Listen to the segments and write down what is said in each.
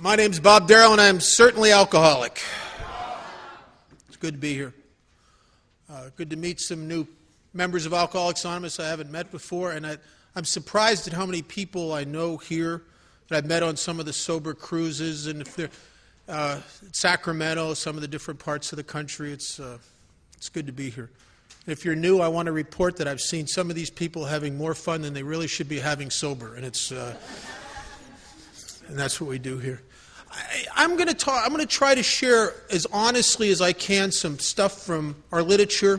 My name's Bob Darrell, and I'm certainly alcoholic. It's good to be here. Good to meet some new members of Alcoholics Anonymous I haven't met before, and I'm surprised at how many people I know here that I've met on some of the sober cruises, and if they're Sacramento, some of the different parts of the country. It's good to be here. And if you're new, I want to report that I've seen some of these people having more fun than they really should be having sober, and and that's what we do here. I'm going to try to share as honestly as I can some stuff from our literature,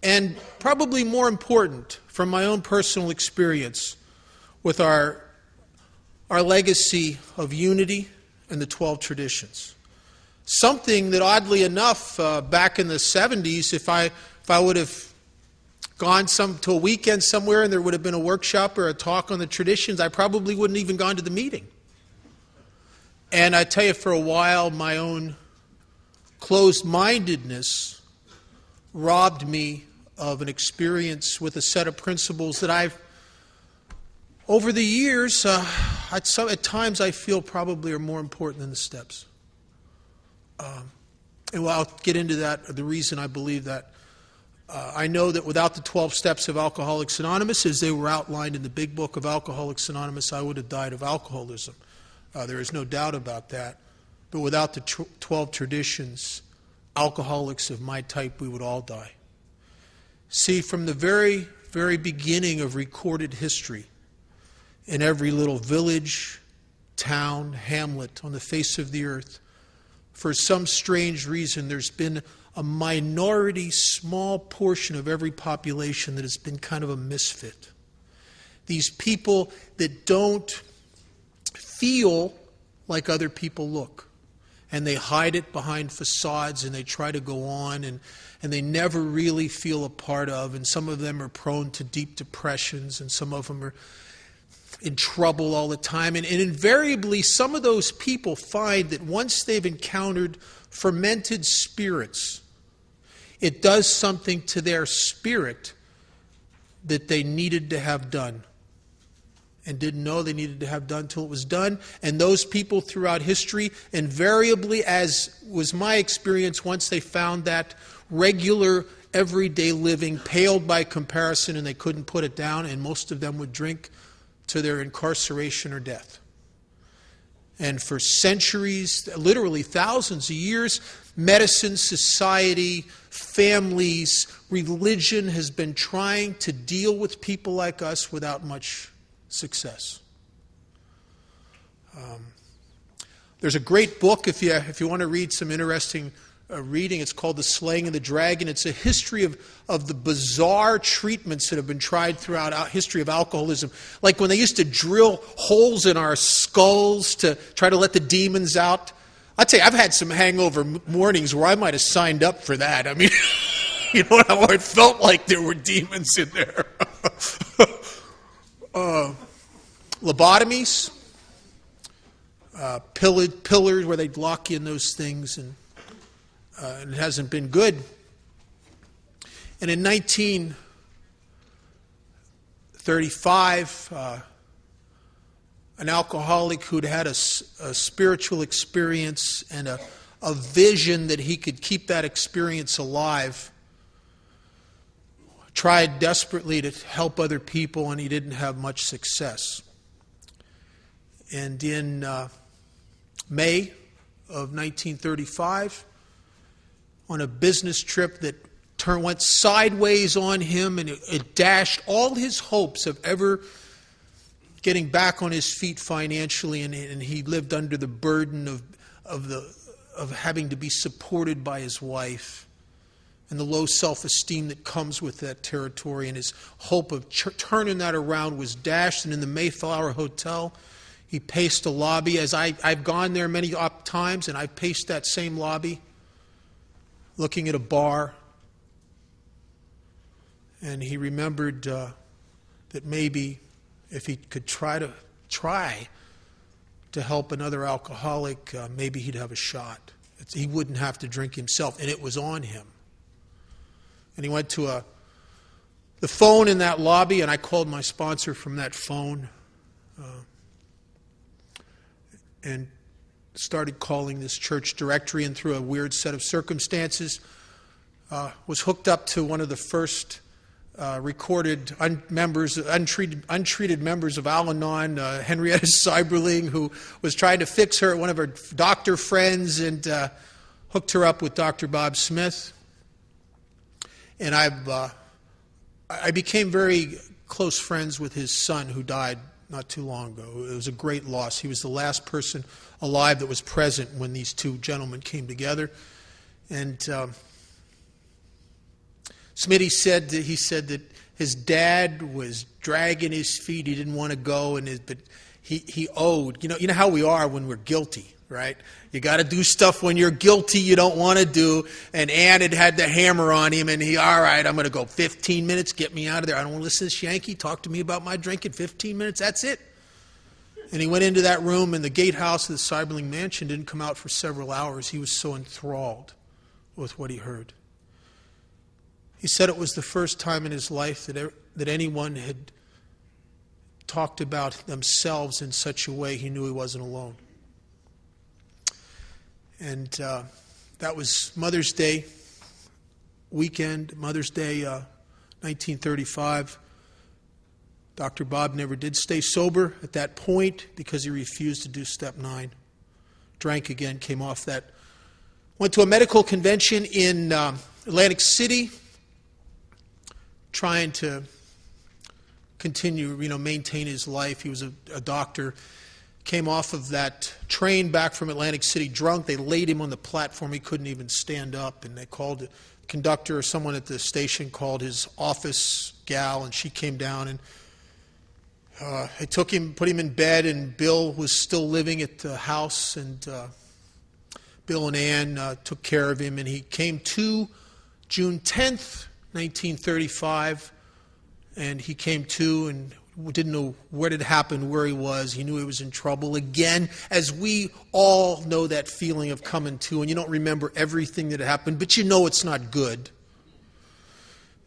and probably more important, from my own personal experience with our legacy of unity and the 12 traditions. Something that, oddly enough, back in the 70s, if I would have gone to a weekend somewhere and there would have been a workshop or a talk on the traditions, I probably wouldn't even gone to the meeting. And I tell you, for a while, my own closed-mindedness robbed me of an experience with a set of principles that I've, over the years, at times I feel probably are more important than the steps. And I'll get into that, the reason I believe that. I know that without the 12 steps of Alcoholics Anonymous, as they were outlined in the big book of Alcoholics Anonymous, I would have died of alcoholism. There is no doubt about that. But without the 12 traditions, alcoholics of my type, we would all die. See, from the very, very beginning of recorded history, in every little village, town, hamlet on the face of the earth, for some strange reason, there's been a minority, small portion of every population that has been kind of a misfit. These people that don't feel like other people look. And they hide it behind facades, and they try to go on, and they never really feel a part of. And some of them are prone to deep depressions, and some of them are in trouble all the time. And invariably, some of those people find that once they've encountered fermented spirits, it does something to their spirit that they needed to have done and didn't know they needed to have done till it was done. And those people throughout history, invariably, as was my experience once they found that, regular, everyday living paled by comparison, and they couldn't put it down, and most of them would drink to their incarceration or death. And for centuries, literally thousands of years, medicine, society, families, religion has been trying to deal with people like us without much success. There's a great book if you want to read some interesting reading. It's called The Slaying of the Dragon. It's a history of the bizarre treatments that have been tried throughout history of alcoholism. Like when they used to drill holes in our skulls to try to let the demons out. I'll tell you, I've had some hangover mornings where I might have signed up for that. I mean, you know how it felt like there were demons in there. Lobotomies, pillars where they'd lock you in those things, and it hasn't been good. And in 1935, an alcoholic who'd had a spiritual experience and a vision that he could keep that experience alive, tried desperately to help other people, and he didn't have much success. And in May of 1935, on a business trip that went sideways on him, and it dashed all his hopes of ever getting back on his feet financially, and he lived under the burden of having to be supported by his wife, and the low self-esteem that comes with that territory, and his hope of turning that around was dashed. And in the Mayflower Hotel, he paced a lobby, as I've gone there many times, and I've paced that same lobby, looking at a bar. And he remembered that maybe if he could try to help another alcoholic, maybe he'd have a shot. He wouldn't have to drink himself, and it was on him. And he went to the phone in that lobby, and I called my sponsor from that phone. And started calling this church directory, and through a weird set of circumstances, was hooked up to one of the first recorded untreated members of Al-Anon, Henrietta Seiberling, who was trying to fix her, one of her doctor friends, and hooked her up with Dr. Bob Smith. And I became very close friends with his son, who died not too long ago. It was a great loss. He was the last person alive that was present when these two gentlemen came together. And Smitty said that his dad was dragging his feet. He didn't want to go, but he owed. You know how we are when we're guilty, right? You got to do stuff when you're guilty you don't want to do. And Ann had the hammer on him, and all right, I'm going to go 15 minutes, get me out of there. I don't want to listen to this Yankee talk to me about my drinking. 15 minutes, that's it. And he went into that room, and the gatehouse of the Seiberling mansion didn't come out for several hours. He was so enthralled with what he heard. He said it was the first time in his life that anyone had talked about themselves in such a way he knew he wasn't alone. And that was Mother's Day weekend, Mother's Day 1935. Dr. Bob never did stay sober at that point because he refused to do step 9. Drank again, came off that. Went to a medical convention in Atlantic City, trying to continue, maintain his life. He was a doctor. Came off of that train back from Atlantic City drunk. They laid him on the platform. He couldn't even stand up. And they called the conductor or someone at the station, called his office gal, and she came down. And they took him, put him in bed, and Bill was still living at the house. And Bill and Ann took care of him. And he came to June 10th, 1935, and he came to and didn't know what had happened, where he was. He knew he was in trouble. Again, as we all know that feeling of coming to, and you don't remember everything that happened, but you know it's not good.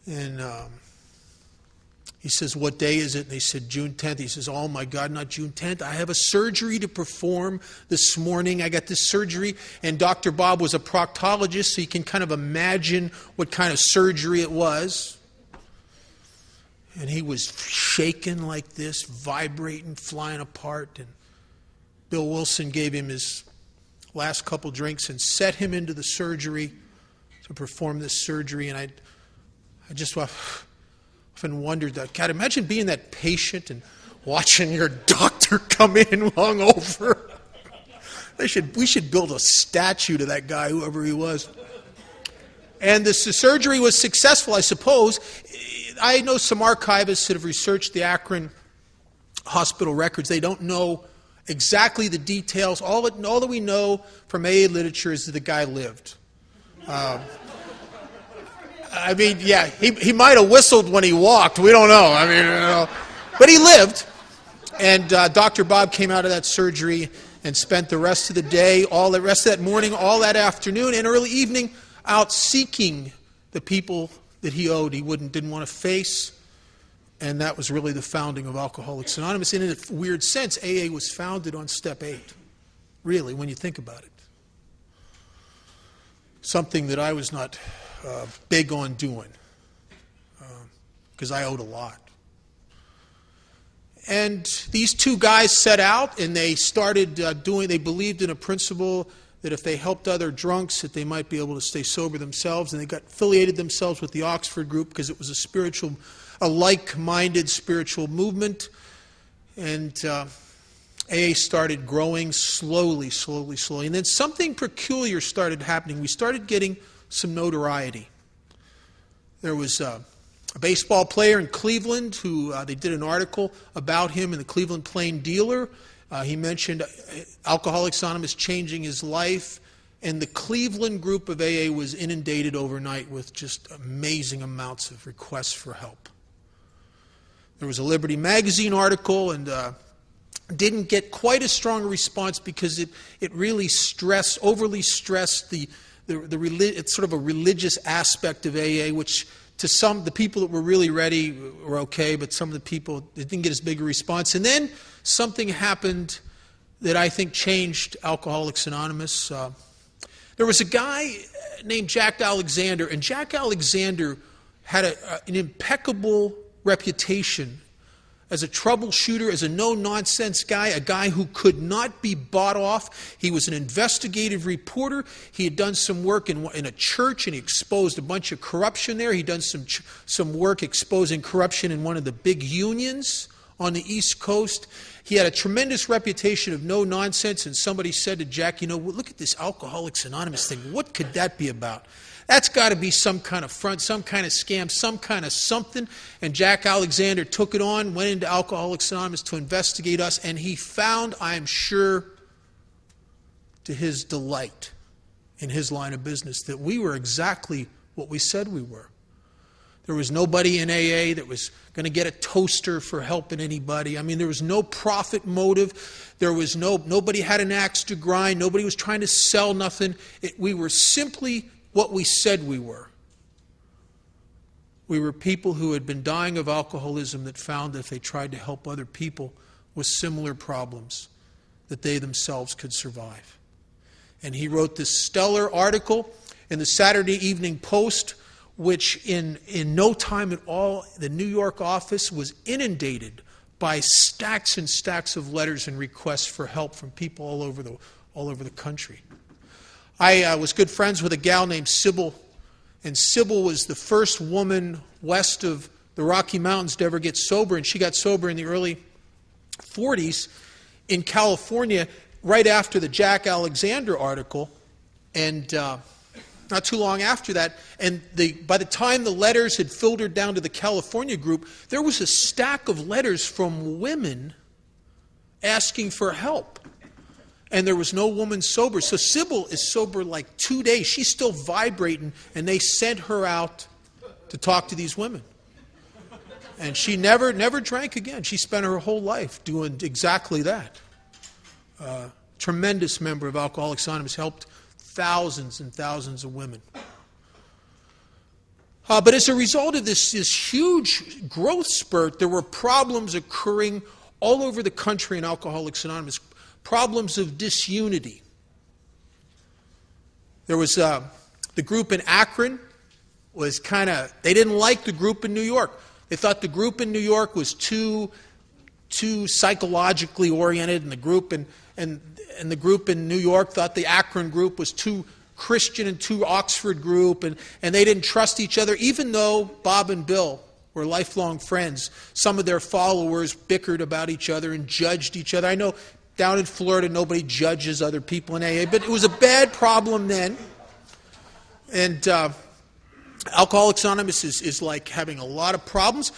And he says, "What day is it?" And they said, "June 10th. He says, "Oh my God, not June 10th. I have a surgery to perform this morning. I got this surgery." And Dr. Bob was a proctologist, so you can kind of imagine what kind of surgery it was. And he was shaking like this, vibrating, flying apart. And Bill Wilson gave him his last couple drinks and set him into the surgery to perform this surgery. And I just often wondered that, God, imagine being that patient and watching your doctor come in hungover. We should build a statue to that guy, whoever he was. And the surgery was successful, I suppose. I know some archivists that have researched the Akron hospital records. They don't know exactly the details. All that we know from AA literature is that the guy lived. He might have whistled when he walked. We don't know. But he lived. And Dr. Bob came out of that surgery and spent the rest of the day, all the rest of that morning, all that afternoon, and early evening out seeking the people that he owed, didn't want to face. And that was really the founding of Alcoholics Anonymous. And in a weird sense, AA was founded on step 8, really, when you think about it. Something that I was not big on doing, because I owed a lot. And these two guys set out, and they started they believed in a principle that if they helped other drunks, that they might be able to stay sober themselves. And they got affiliated themselves with the Oxford group because it was a like-minded spiritual movement. And AA started growing slowly. And then something peculiar started happening. We started getting some notoriety. There was a baseball player in Cleveland who they did an article about him in the Cleveland Plain Dealer. He mentioned Alcoholics Anonymous changing his life, and the Cleveland group of AA was inundated overnight with just amazing amounts of requests for help. There was a Liberty Magazine article, and didn't get quite as strong a response because it really overly stressed it's sort of a religious aspect of AA, which to some, the people that were really ready were okay, but some of the people, it didn't get as big a response. And then something happened that I think changed Alcoholics Anonymous. There was a guy named Jack Alexander, and Jack Alexander had an impeccable reputation as a troubleshooter, as a no-nonsense guy, a guy who could not be bought off. He was an investigative reporter. He had done some work in a church, and he exposed a bunch of corruption there. He'd done some work exposing corruption in one of the big unions on the East Coast. He had a tremendous reputation of no-nonsense, and somebody said to Jack, you know, look at this Alcoholics Anonymous thing. What could that be about? That's got to be some kind of front, some kind of scam, some kind of something. And Jack Alexander took it on, went into Alcoholics Anonymous to investigate us, and he found, I am sure, to his delight in his line of business, that we were exactly what we said we were. There was nobody in AA that was going to get a toaster for helping anybody. I mean, there was no profit motive. There was nobody had an axe to grind. Nobody was trying to sell nothing. We were simply what we said we were. We were people who had been dying of alcoholism that found that if they tried to help other people with similar problems, that they themselves could survive. And he wrote this stellar article in the Saturday Evening Post, which in no time at all, the New York office was inundated by stacks and stacks of letters and requests for help from people all over the country. I was good friends with a gal named Sybil, and Sybil was the first woman west of the Rocky Mountains to ever get sober, and she got sober in the early 40s in California right after the Jack Alexander article, and not too long after that. And by the time the letters had filtered down to the California group, there was a stack of letters from women asking for help. And there was no woman sober. So Sybil is sober like 2 days. She's still vibrating, and they sent her out to talk to these women. And she never drank again. She spent her whole life doing exactly that. Tremendous member of Alcoholics Anonymous, helped thousands and thousands of women. But as a result of this huge growth spurt, there were problems occurring all over the country in Alcoholics Anonymous. Problems of disunity. There was the group in Akron was they didn't like the group in New York. They thought the group in New York was too psychologically oriented, and the group in New York thought the Akron group was too Christian and too Oxford group, and they didn't trust each other, even though Bob and Bill were lifelong friends. Some of their followers bickered about each other and judged each other. I know down in Florida, nobody judges other people in AA, but it was a bad problem then. And Alcoholics Anonymous is like having a lot of problems.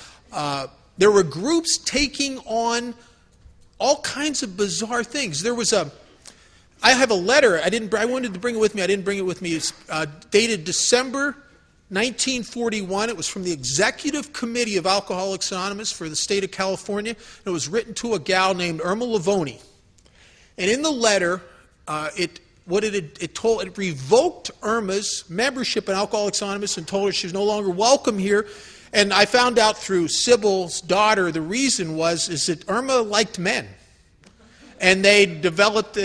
There were groups taking on all kinds of bizarre things. I have a letter. I wanted to bring it with me. I didn't bring it with me. It's dated December 1941. It was from the Executive Committee of Alcoholics Anonymous for the state of California. It was written to a gal named Irma Lavoni. And in the letter, it revoked Irma's membership in Alcoholics Anonymous and told her she was no longer welcome here. And I found out through Sybil's daughter the reason is that Irma liked men. And they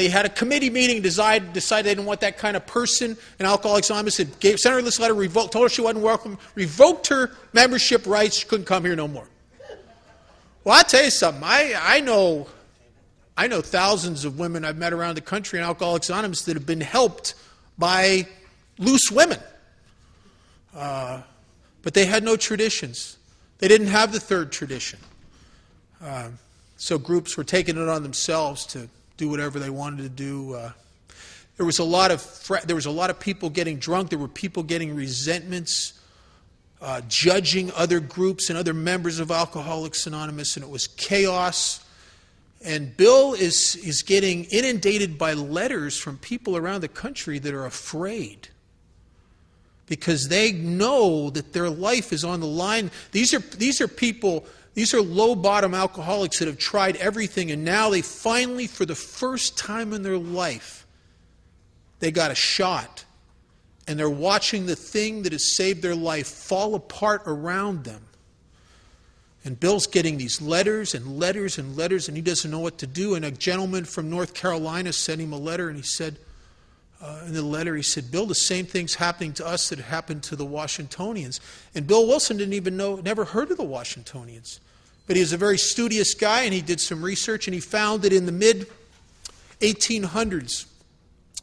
had a committee meeting, decided they didn't want that kind of person in Alcoholics Anonymous. Sent her this letter, told her she wasn't welcome, revoked her membership rights, she couldn't come here no more. Well, I'll tell you something. I know thousands of women I've met around the country in Alcoholics Anonymous that have been helped by loose women. But they had no traditions. They didn't have the third tradition. So groups were taking it on themselves to do whatever they wanted to do. There was a lot of people getting drunk. There were people getting resentments, judging other groups and other members of Alcoholics Anonymous, and it was chaos. And Bill is getting inundated by letters from people around the country that are afraid because they know that their life is on the line. These are people, these are low-bottom alcoholics that have tried everything, and now they finally, for the first time in their life, they got a shot. And they're watching the thing that has saved their life fall apart around them. And Bill's getting these letters and letters and letters, and he doesn't know what to do. And a gentleman from North Carolina sent him a letter, and he said, in the letter, he said, Bill, the same thing's happening to us that happened to the Washingtonians. And Bill Wilson didn't even know, never heard of the Washingtonians. But he was a very studious guy, and he did some research, and he found that in the mid-1800s,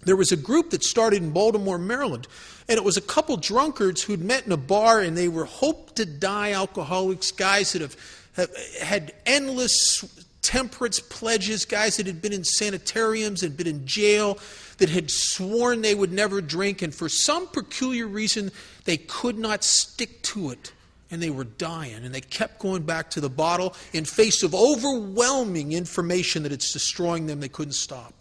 there was a group that started in Baltimore, Maryland, and it was a couple drunkards who'd met in a bar, and they were hope-to-die alcoholics, guys that have had endless temperance pledges, guys that had been in sanitariums, had been in jail, that had sworn they would never drink, and for some peculiar reason, they could not stick to it, and they were dying, and they kept going back to the bottle in face of overwhelming information that it's destroying them. They couldn't stop.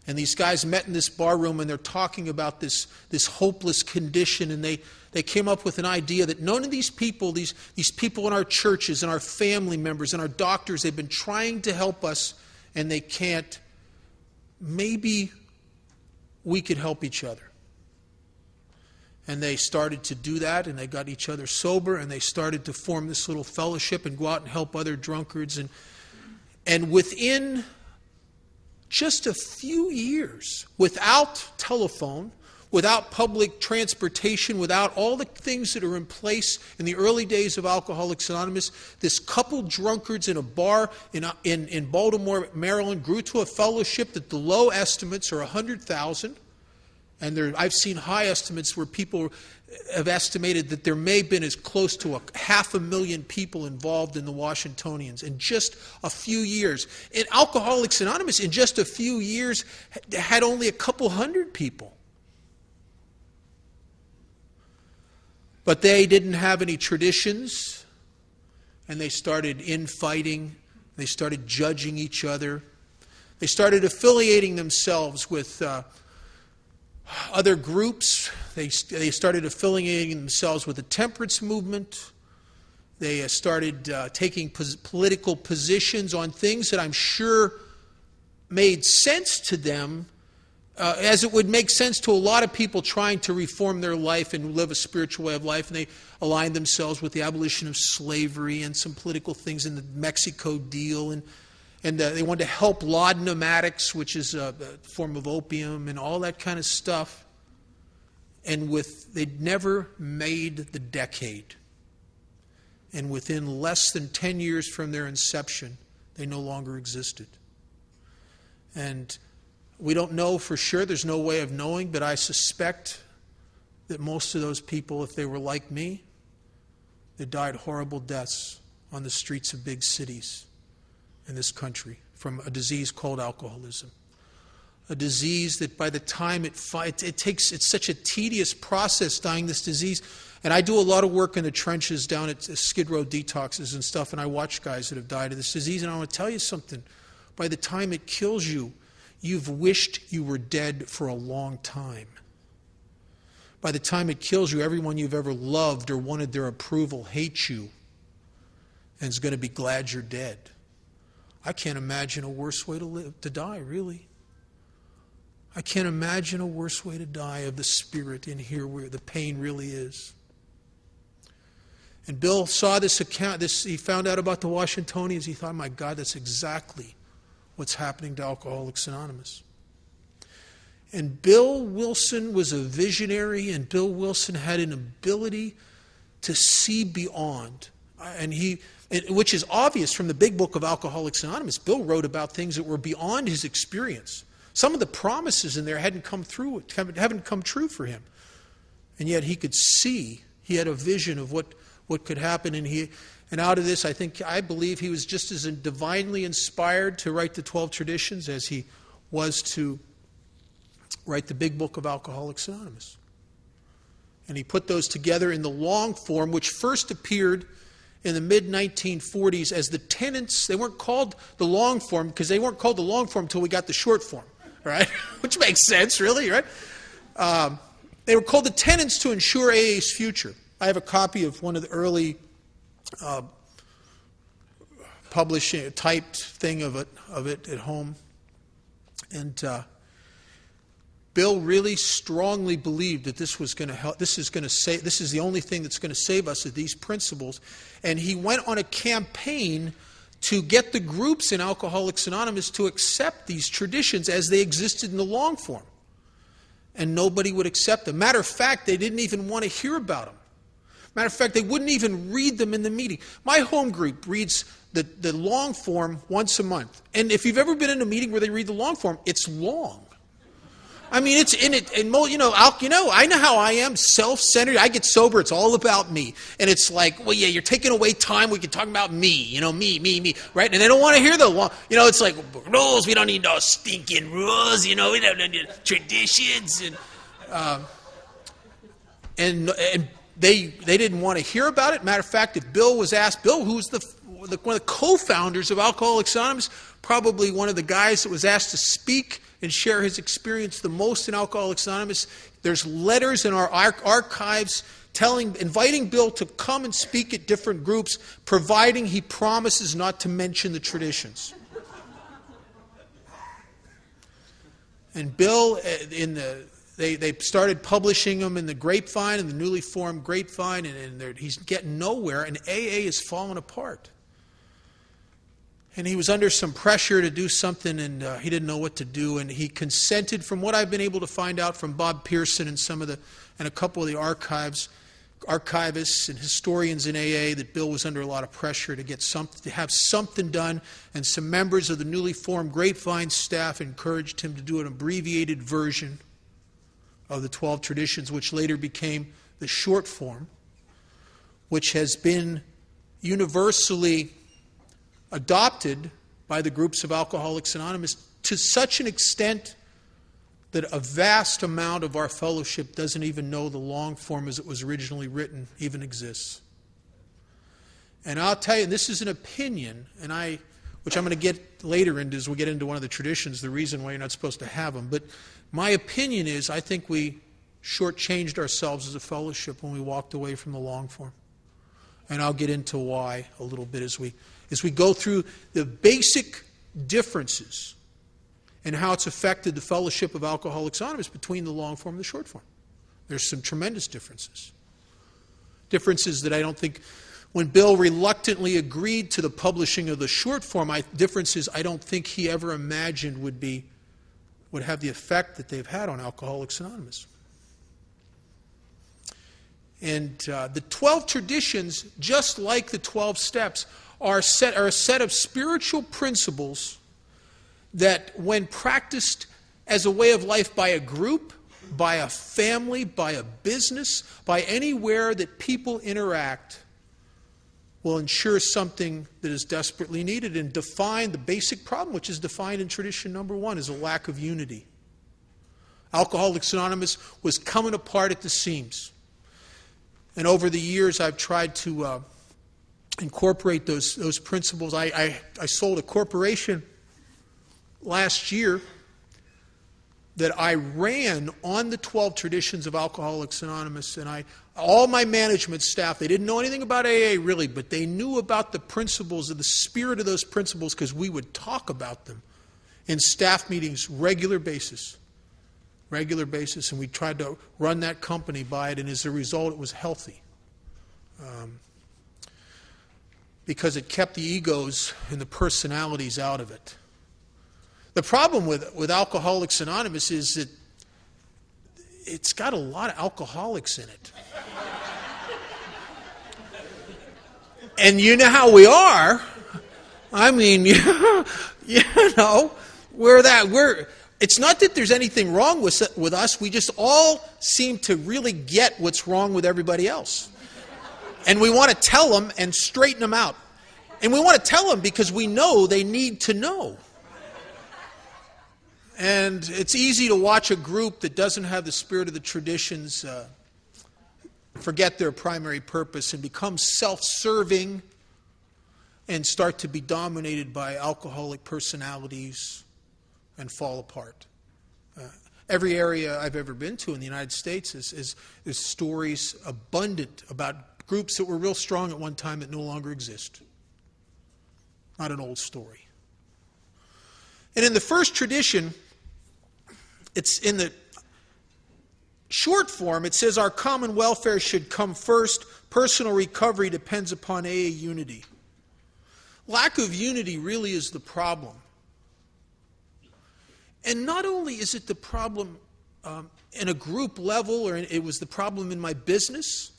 And these guys met in this bar room, and they're talking about this hopeless condition, and they came up with an idea that none of these people, these people in our churches and our family members and our doctors, they've been trying to help us, and they can't. Maybe we could help each other. And they started to do that, and they got each other sober, and they started to form this little fellowship and go out and help other drunkards. And within just a few years, without telephone, without public transportation, without all the things that are in place in the early days of Alcoholics Anonymous, this couple drunkards in a bar in Baltimore, Maryland, grew to a fellowship that the low estimates are 100,000. And I've seen high estimates where people have estimated that there may have been as close to 500,000 people involved in the Washingtonians in just a few years. In Alcoholics Anonymous, in just a few years, had only a couple hundred people. But they didn't have any traditions, and they started infighting. They started judging each other. They started affiliating themselves with other groups. They started affiliating themselves with the temperance movement. They started taking political positions on things that I'm sure made sense to them, as it would make sense to a lot of people trying to reform their life and live a spiritual way of life. And they aligned themselves with the abolition of slavery and some political things in the Mexico deal. And they wanted to help laudanum addicts, which is a form of opium, and all that kind of stuff. And they'd never made the decade. And within less than 10 years from their inception, they no longer existed. And we don't know for sure. There's no way of knowing, but I suspect that most of those people, if they were like me, they died horrible deaths on the streets of big cities in this country from a disease called alcoholism. A disease that by the time it's such a tedious process dying this disease. And I do a lot of work in the trenches down at Skid Row detoxes and stuff, and I watch guys that have died of this disease, and I want to tell you something. By the time it kills you, you've wished you were dead for a long time. By the time it kills you, everyone you've ever loved or wanted their approval hates you and is going to be glad you're dead. I can't imagine a worse way to die, really. I can't imagine a worse way to die of the spirit in here where the pain really is. And Bill saw this account, he found out about the Washingtonians. He thought, my God, that's exactly what's happening to Alcoholics Anonymous. And Bill Wilson was a visionary, and Bill Wilson had an ability to see beyond. Which is obvious from the big book of Alcoholics Anonymous. Bill wrote about things that were beyond his experience. Some of the promises in there haven't come true for him. And yet he could see, he had a vision of what could happen, and out of this, I believe he was just as divinely inspired to write the 12 traditions as he was to write the big book of Alcoholics Anonymous. And he put those together in the long form, which first appeared in the mid-1940s as the tenets. They weren't called the long form because they weren't called the long form until we got the short form, right? Which makes sense, really, right? They were called the tenets to ensure AA's future. I have a copy of one of the early publishing, typed thing of it at home. And Bill really strongly believed that this was going to help. This is the only thing that's going to save us, are these principles. And he went on a campaign to get the groups in Alcoholics Anonymous to accept these traditions as they existed in the long form. And nobody would accept them. Matter of fact, they didn't even want to hear about them. Matter of fact, they wouldn't even read them in the meeting. My home group reads the long form once a month. And if you've ever been in a meeting where they read the long form, it's long. I mean, it's in it, and I know how I am, self-centered. I get sober, it's all about me. And it's like, well, yeah, you're taking away time, we can talk about me, me, right? And they don't want to hear the long, it's like, rules, we don't need no stinking rules, we don't need traditions. And they didn't want to hear about it. Matter of fact, if Bill was asked, Bill, who's one of the co-founders of Alcoholics Anonymous, probably one of the guys that was asked to speak and share his experience the most in Alcoholics Anonymous. There's letters in our archives inviting Bill to come and speak at different groups, providing he promises not to mention the traditions. And Bill, they started publishing them in the Grapevine, in the newly formed Grapevine, and he's getting nowhere, and AA is falling apart. And he was under some pressure to do something, and he didn't know what to do. And he consented, from what I've been able to find out from Bob Pearson and a couple of the archivists and historians in AA, that Bill was under a lot of pressure to have something done. And some members of the newly formed Grapevine staff encouraged him to do an abbreviated version of the 12 traditions, which later became the short form, which has been universally adopted by the groups of Alcoholics Anonymous to such an extent that a vast amount of our fellowship doesn't even know the long form as it was originally written even exists. And I'll tell you, this is an opinion, which I'm going to get later into as we get into one of the traditions, the reason why you're not supposed to have them. But my opinion is, I think we shortchanged ourselves as a fellowship when we walked away from the long form. And I'll get into why a little bit as we go through the basic differences and how it's affected the fellowship of Alcoholics Anonymous between the long form and the short form. There's some tremendous differences. Differences that I don't think, when Bill reluctantly agreed to the publishing of the short form, differences I don't think he ever imagined would have the effect that they've had on Alcoholics Anonymous. And the 12 traditions, just like the 12 steps, are a set of spiritual principles that, when practiced as a way of life by a group, by a family, by a business, by anywhere that people interact, will ensure something that is desperately needed and define the basic problem, which is defined in tradition number 1 as a lack of unity. Alcoholics Anonymous was coming apart at the seams. And over the years, I've tried to incorporate those principles. I sold a corporation last year that I ran on the 12 traditions of Alcoholics Anonymous, and all my management staff, they didn't know anything about AA really, but they knew about the principles, of the spirit of those principles, because we would talk about them in staff meetings regular basis, and we tried to run that company by it, and as a result, it was healthy. Because it kept the egos and the personalities out of it. The problem with Alcoholics Anonymous is that it's got a lot of alcoholics in it. And you know how we are. I mean, it's not that there's anything wrong with us. We just all seem to really get what's wrong with everybody else. And we want to tell them and straighten them out. And we want to tell them because we know they need to know. And it's easy to watch a group that doesn't have the spirit of the traditions forget their primary purpose and become self-serving and start to be dominated by alcoholic personalities and fall apart. Every area I've ever been to in the United States is stories abundant about groups that were real strong at one time that no longer exist. Not an old story. And in the first tradition, it's in the short form, it says our common welfare should come first. Personal recovery depends upon AA unity. Lack of unity really is the problem. And not only is it the problem in a group level, or it was the problem in my business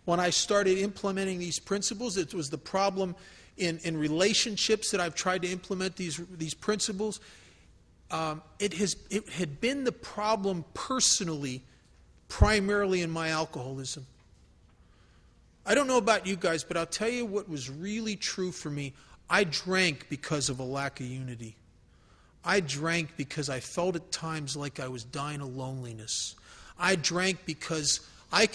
when I started implementing these principles. It was the problem in relationships that I've tried to implement these principles. It had been the problem personally, primarily in my alcoholism. I don't know about you guys, but I'll tell you what was really true for me. I drank because of a lack of unity. I drank because I felt at times like I was dying of loneliness. I drank because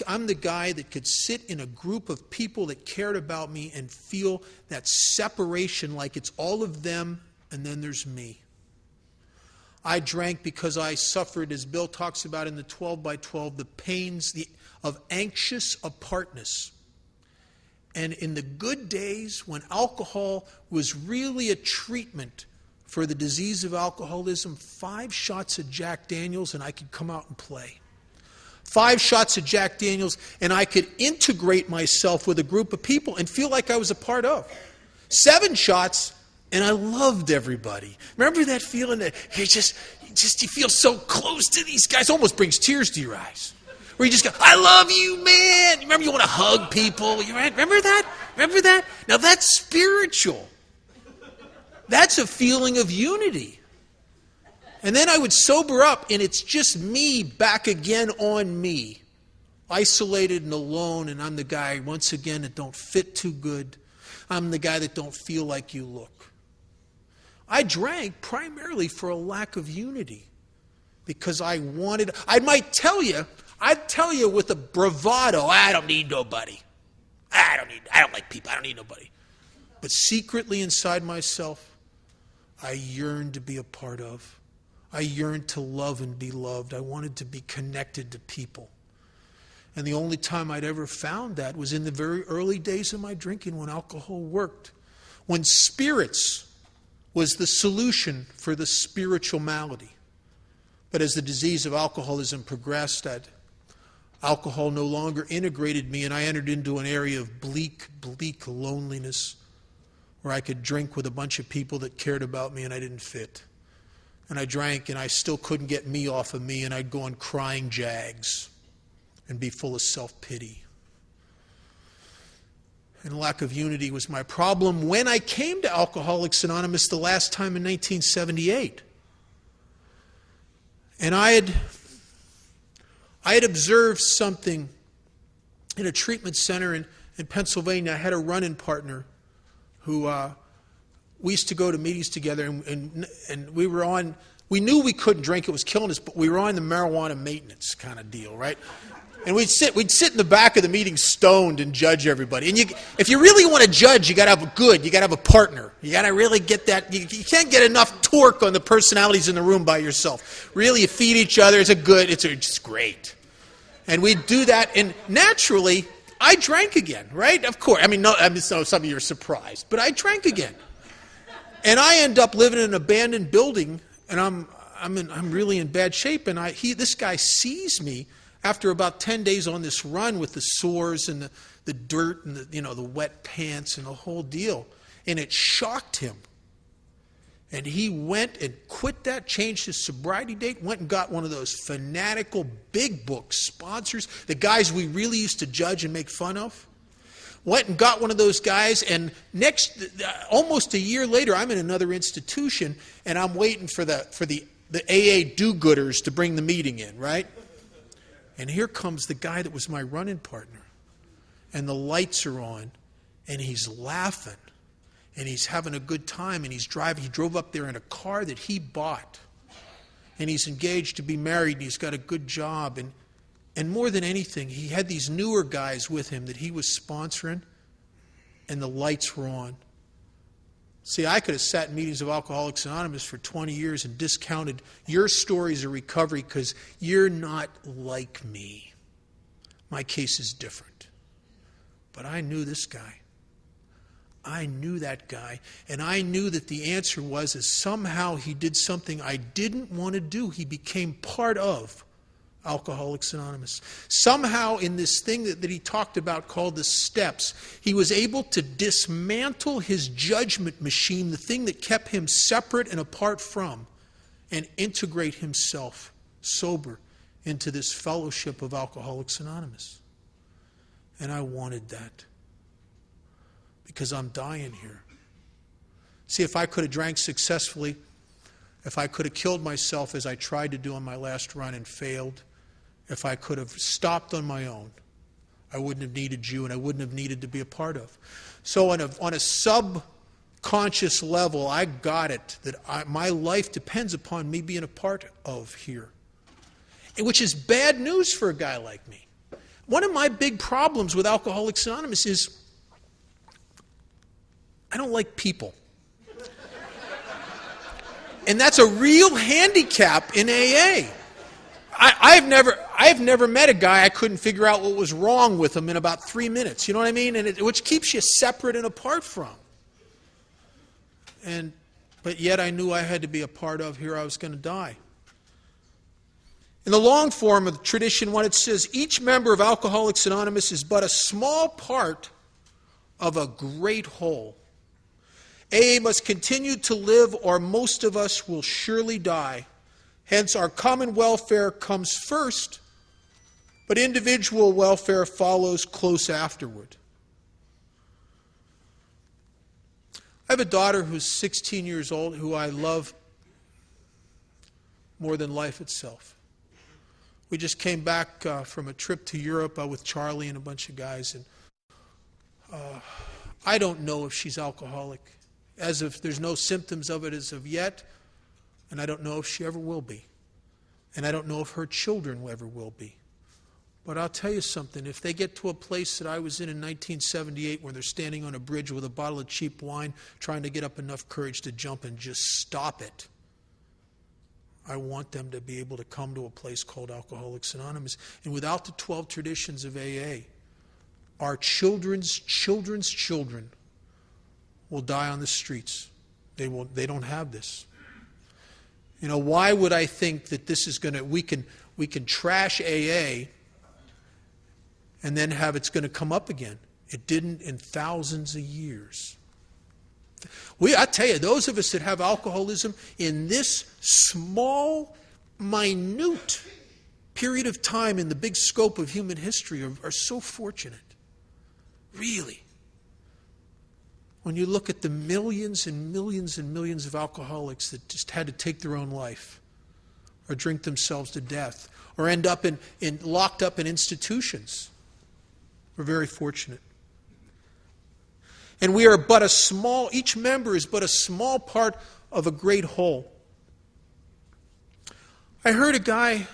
I'm the guy that could sit in a group of people that cared about me and feel that separation, like it's all of them and then there's me. I drank because I suffered, as Bill talks about in the 12 by 12, the pains of anxious apartness. And in the good days, when alcohol was really a treatment for the disease of alcoholism, 5 shots of Jack Daniels and I could come out and play. 5 shots of Jack Daniels and I could integrate myself with a group of people and feel like I was a part of. 7 shots and I loved everybody. Remember that feeling that you feel so close to these guys, almost brings tears to your eyes. Where you just go, I love you, man. Remember you want to hug people. Remember that? Remember that? Now that's spiritual. That's a feeling of unity. And then I would sober up and it's just me back again on me. Isolated and alone, and I'm the guy, once again, that don't fit too good. I'm the guy that don't feel like you look. I drank primarily for a lack of unity. Because I'd tell you with a bravado, I don't need nobody. I don't like people. I don't need nobody. But secretly inside myself, I yearned to be a part of. I yearned to love and be loved. I wanted to be connected to people. And the only time I'd ever found that was in the very early days of my drinking, when alcohol worked. When spirits was the solution for the spiritual malady. But as the disease of alcoholism progressed, that alcohol no longer integrated me, and I entered into an area of bleak loneliness, where I could drink with a bunch of people that cared about me and I didn't fit. And I drank and I still couldn't get me off of me, and I'd go on crying jags and be full of self-pity. And lack of unity was my problem when I came to Alcoholics Anonymous the last time in 1978. And I had observed something in a treatment center in Pennsylvania. I had a run-in partner who we used to go to meetings together, and we knew we couldn't drink, it was killing us, but we were on the marijuana maintenance kind of deal, right? And we'd sit in the back of the meeting stoned and judge everybody. And if you really want to judge, you got to have a partner. You got to really get that. You can't get enough torque on the personalities in the room by yourself. Really, you feed each other. It's great. And we'd do that, and naturally, I drank again, right? Of course. So some of you are surprised, but I drank again. And I end up living in an abandoned building, and I'm really in bad shape. And this guy sees me after about 10 days on this run with the sores and the dirt and the wet pants and the whole deal. And it shocked him. And he went and quit that, changed his sobriety date, went and got one of those fanatical big book sponsors, the guys we really used to judge and make fun of. Went and got one of those guys, and almost a year later, I'm in another institution, and I'm waiting for the AA do-gooders to bring the meeting in, right? And here comes the guy that was my run-in partner. And the lights are on, and he's laughing, and he's having a good time, and he's driving. He drove up there in a car that he bought. And he's engaged to be married, and he's got a good job. And more than anything, he had these newer guys with him that he was sponsoring, and the lights were on. See, I could have sat in meetings of Alcoholics Anonymous for 20 years and discounted your stories of recovery because you're not like me. My case is different. But I knew this guy. I knew that guy. And I knew that the answer was somehow he did something I didn't want to do. He became part of Alcoholics Anonymous. Somehow in this thing that he talked about called the steps, he was able to dismantle his judgment machine, the thing that kept him separate and apart from, and integrate himself sober into this fellowship of Alcoholics Anonymous. And I wanted that because I'm dying here. See, if I could have drank successfully, if I could have killed myself as I tried to do on my last run and failed, if I could have stopped on my own, I wouldn't have needed you and I wouldn't have needed to be a part of. So on a subconscious level, I got it, that my life depends upon me being a part of here, which is bad news for a guy like me. One of my big problems with Alcoholics Anonymous is I don't like people. And that's a real handicap in AA. I've never met a guy I couldn't figure out what was wrong with him in about 3 minutes. You know what I mean? And which keeps you separate and apart from. But yet I knew I had to be a part of here. I was going to die. In the long form of the tradition, when it says each member of Alcoholics Anonymous is but a small part of a great whole. AA must continue to live or most of us will surely die. Hence our common welfare comes first, but individual welfare follows close afterward. I have a daughter who's 16 years old who I love more than life itself. We just came back from a trip to Europe with Charlie and a bunch of guys, and I don't know if she's alcoholic. As if there's no symptoms of it as of yet, and I don't know if she ever will be. And I don't know if her children ever will be. But I'll tell you something, if they get to a place that I was in 1978 where they're standing on a bridge with a bottle of cheap wine trying to get up enough courage to jump and just stop it, I want them to be able to come to a place called Alcoholics Anonymous. And without the 12 traditions of AA, our children's children will die on the streets. They don't have this. You know, why would I think that this is going to, we can trash AA and then have it's going to come up again? It didn't in thousands of years. I tell you, those of us that have alcoholism in this small, minute period of time in the big scope of human history are so fortunate. Really. When you look at the millions and millions and millions of alcoholics that just had to take their own life or drink themselves to death or end up locked up in institutions, we're very fortunate. And we are but a small, each member is but a small part of a great whole. I heard a guy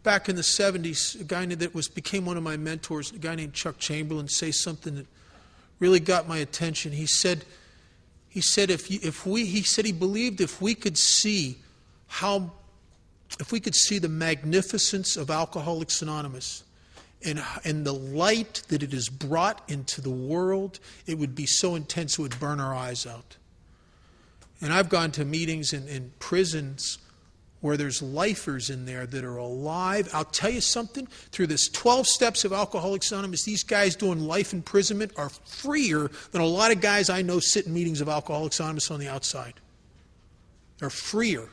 back in the 70s, a guy that became one of my mentors, a guy named Chuck Chamberlain, say something that really got my attention. He said he believed if we could see the magnificence of Alcoholics Anonymous and the light that it has brought into the world, it would be so intense it would burn our eyes out. And I've gone to meetings in prisons where there's lifers in there that are alive. I'll tell you something, through this 12 steps of Alcoholics Anonymous, these guys doing life imprisonment are freer than a lot of guys I know sit in meetings of Alcoholics Anonymous on the outside. They're freer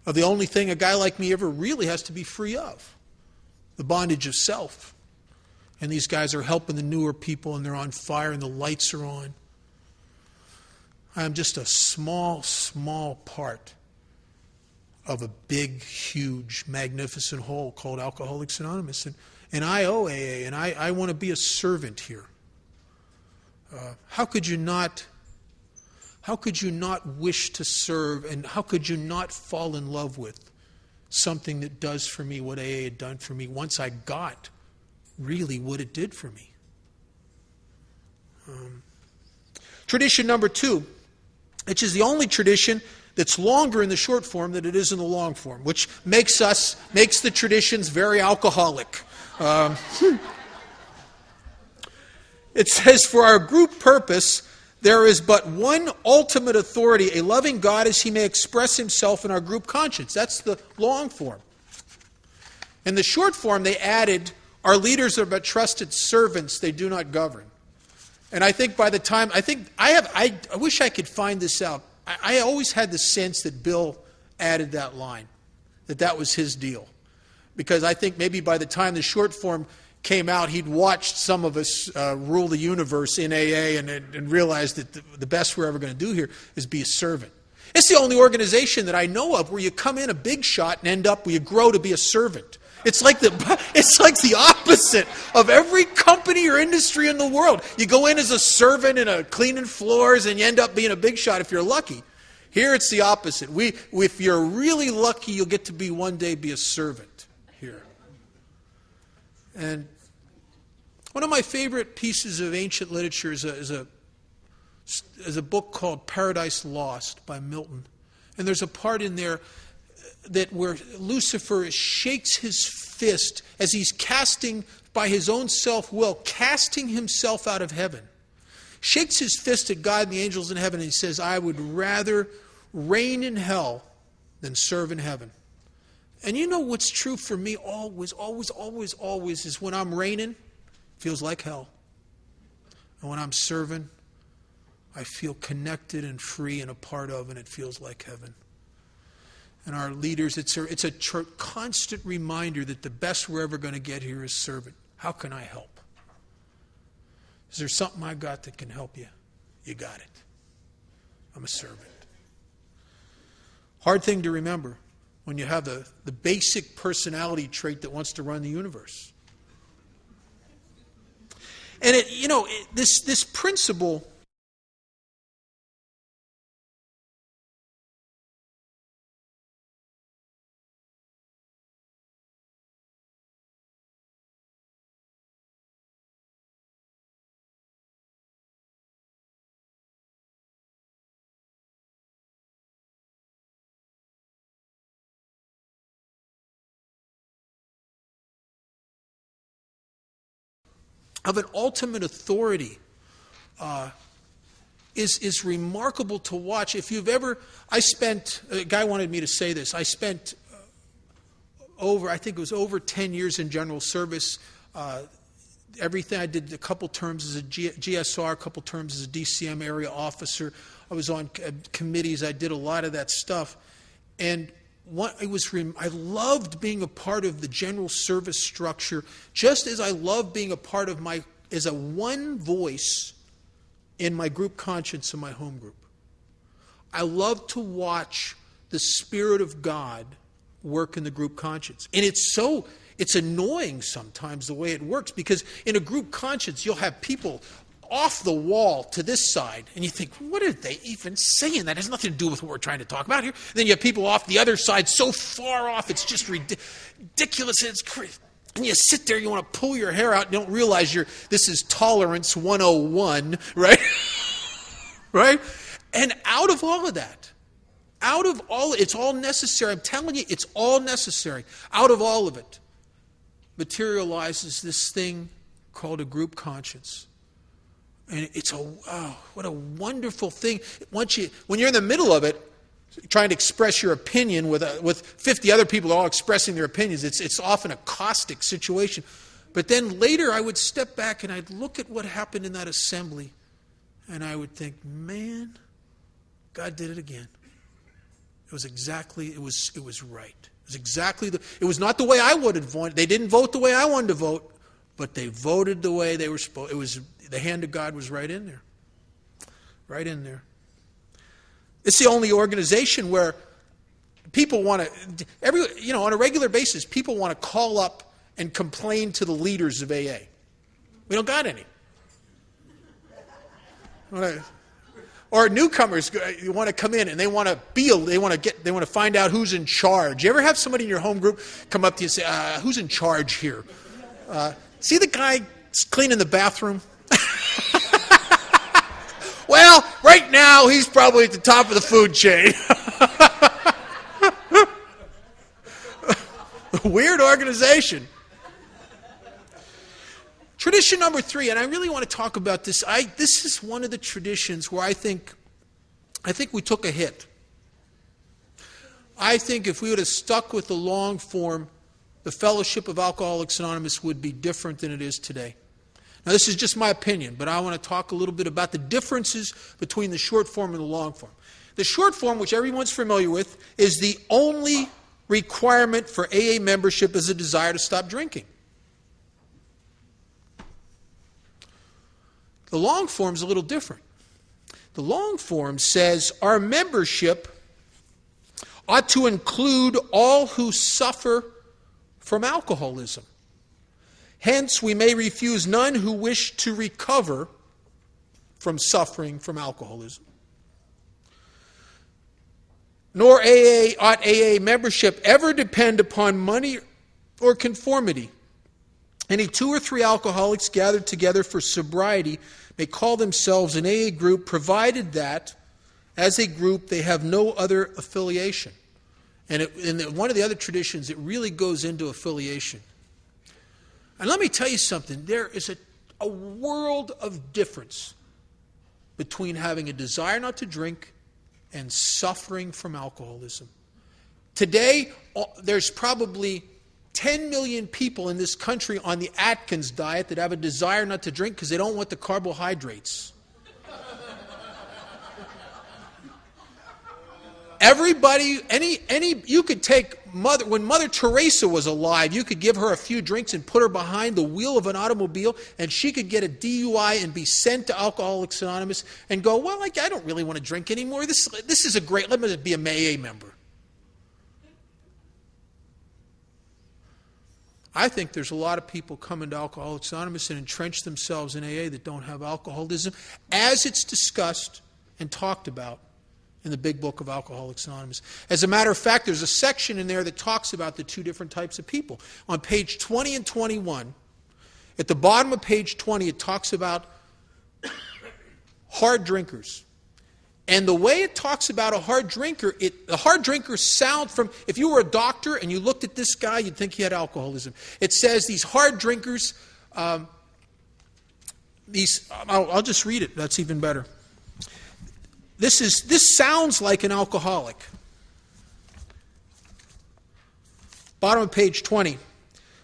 of the only thing a guy like me ever really has to be free of, the bondage of self. And these guys are helping the newer people, and they're on fire, and the lights are on. I am just a small, small part of a big, huge, magnificent whole called Alcoholics Anonymous. And I owe AA, and I want to be a servant here. How could you not wish to serve, and how could you not fall in love with something that does for me what AA had done for me once I got really what it did for me? Tradition number 2, which is the only tradition that's longer in the short form than it is in the long form, which makes the traditions very alcoholic. It says, for our group purpose, there is but one ultimate authority, a loving God as he may express himself in our group conscience. That's the long form. In the short form, they added, our leaders are but trusted servants, they do not govern. And I think by the time, I wish I could find this out. I always had the sense that Bill added that line, that was his deal. Because I think maybe by the time the short form came out, he'd watched some of us rule the universe in AA and realized that the best we're ever going to do here is be a servant. It's the only organization that I know of where you come in a big shot and end up where you grow to be a servant. It's like the opposite of every company or industry in the world. You go in as a servant and cleaning floors and you end up being a big shot if you're lucky. Here it's the opposite. If you're really lucky, you'll get to be one day be a servant here. And one of my favorite pieces of ancient literature is a book called Paradise Lost by Milton. And there's a part in there that where Lucifer shakes his fist as he's casting, by his own self-will, casting himself out of heaven. Shakes his fist at God and the angels in heaven and he says, I would rather reign in hell than serve in heaven. And you know what's true for me always is when I'm reigning, it feels like hell. And when I'm serving, I feel connected and free and a part of, and it feels like heaven. And our leaders, it's a constant reminder that the best we're ever going to get here is servant. How can I help? Is there something I got that can help you? You got it. I'm a servant. Hard thing to remember when you have the basic personality trait that wants to run the universe. And this principle of an ultimate authority is remarkable to watch. If you've ever, a guy wanted me to say this, I spent I think it was over 10 years in general service. Everything, I did a couple terms as a GSR, a couple terms as a DCM area officer. I was on committees, I did a lot of that stuff. And I loved being a part of the general service structure, just as I loved being a part of as a one voice in my group conscience in my home group. I love to watch the Spirit of God work in the group conscience. And it's annoying sometimes the way it works, because in a group conscience you'll have people off the wall to this side, and you think, what are they even saying? That has nothing to do with what we're trying to talk about here. And then you have people off the other side so far off, it's just ridiculous. It's crazy. And you sit there, you want to pull your hair out, and don't realize this is tolerance 101, right? Right? And out of all of that, it's all necessary. I'm telling you, it's all necessary. Out of all of it materializes this thing called a group conscience. And what a wonderful thing. When you're in the middle of it, trying to express your opinion with 50 other people all expressing their opinions, it's often a caustic situation. But then later I would step back and I'd look at what happened in that assembly, and I would think, man, God did it again. It was right. It was not the way I would have voted. They didn't vote the way I wanted to vote, but they voted the way they were supposed. The hand of God was right in there. Right in there. It's the only organization where people want to, on a regular basis, people want to call up and complain to the leaders of AA. We don't got any. Or newcomers want to come in and they want to find out who's in charge. You ever have somebody in your home group come up to you and say, who's in charge here? See the guy cleaning the bathroom? Well, right now he's probably at the top of the food chain. Weird organization. Tradition number 3, and I really want to talk about this. This is one of the traditions where I think we took a hit. I think if we would have stuck with the long form, the fellowship of Alcoholics Anonymous would be different than it is today. Now, this is just my opinion, but I want to talk a little bit about the differences between the short form and the long form. The short form, which everyone's familiar with, is the only requirement for AA membership is a desire to stop drinking. The long form is a little different. The long form says our membership ought to include all who suffer from alcoholism. Hence, we may refuse none who wish to recover from suffering from alcoholism. Nor ought AA membership ever depend upon money or conformity. Any 2 or 3 alcoholics gathered together for sobriety may call themselves an AA group, provided that, as a group, they have no other affiliation. And in one of the other traditions, it really goes into affiliation. And let me tell you something. There is a world of difference between having a desire not to drink and suffering from alcoholism. Today, there's probably 10 million people in this country on the Atkins diet that have a desire not to drink because they don't want the carbohydrates. Everybody, you could take when Mother Teresa was alive, you could give her a few drinks and put her behind the wheel of an automobile, and she could get a DUI and be sent to Alcoholics Anonymous and go, well, I don't really want to drink anymore. This is a great, let me be a AA member. I think there's a lot of people coming to Alcoholics Anonymous and entrench themselves in AA that don't have alcoholism, as it's discussed and talked about in the big book of Alcoholics Anonymous. As a matter of fact, there's a section in there that talks about the 2 different types of people. On page 20 and 21, at the bottom of page 20, it talks about hard drinkers. And the way it talks about a hard drinker, the hard drinker sound from, if you were a doctor and you looked at this guy, you'd think he had alcoholism. It says these hard drinkers, I'll just read it, that's even better. This sounds like an alcoholic. Bottom of page 20.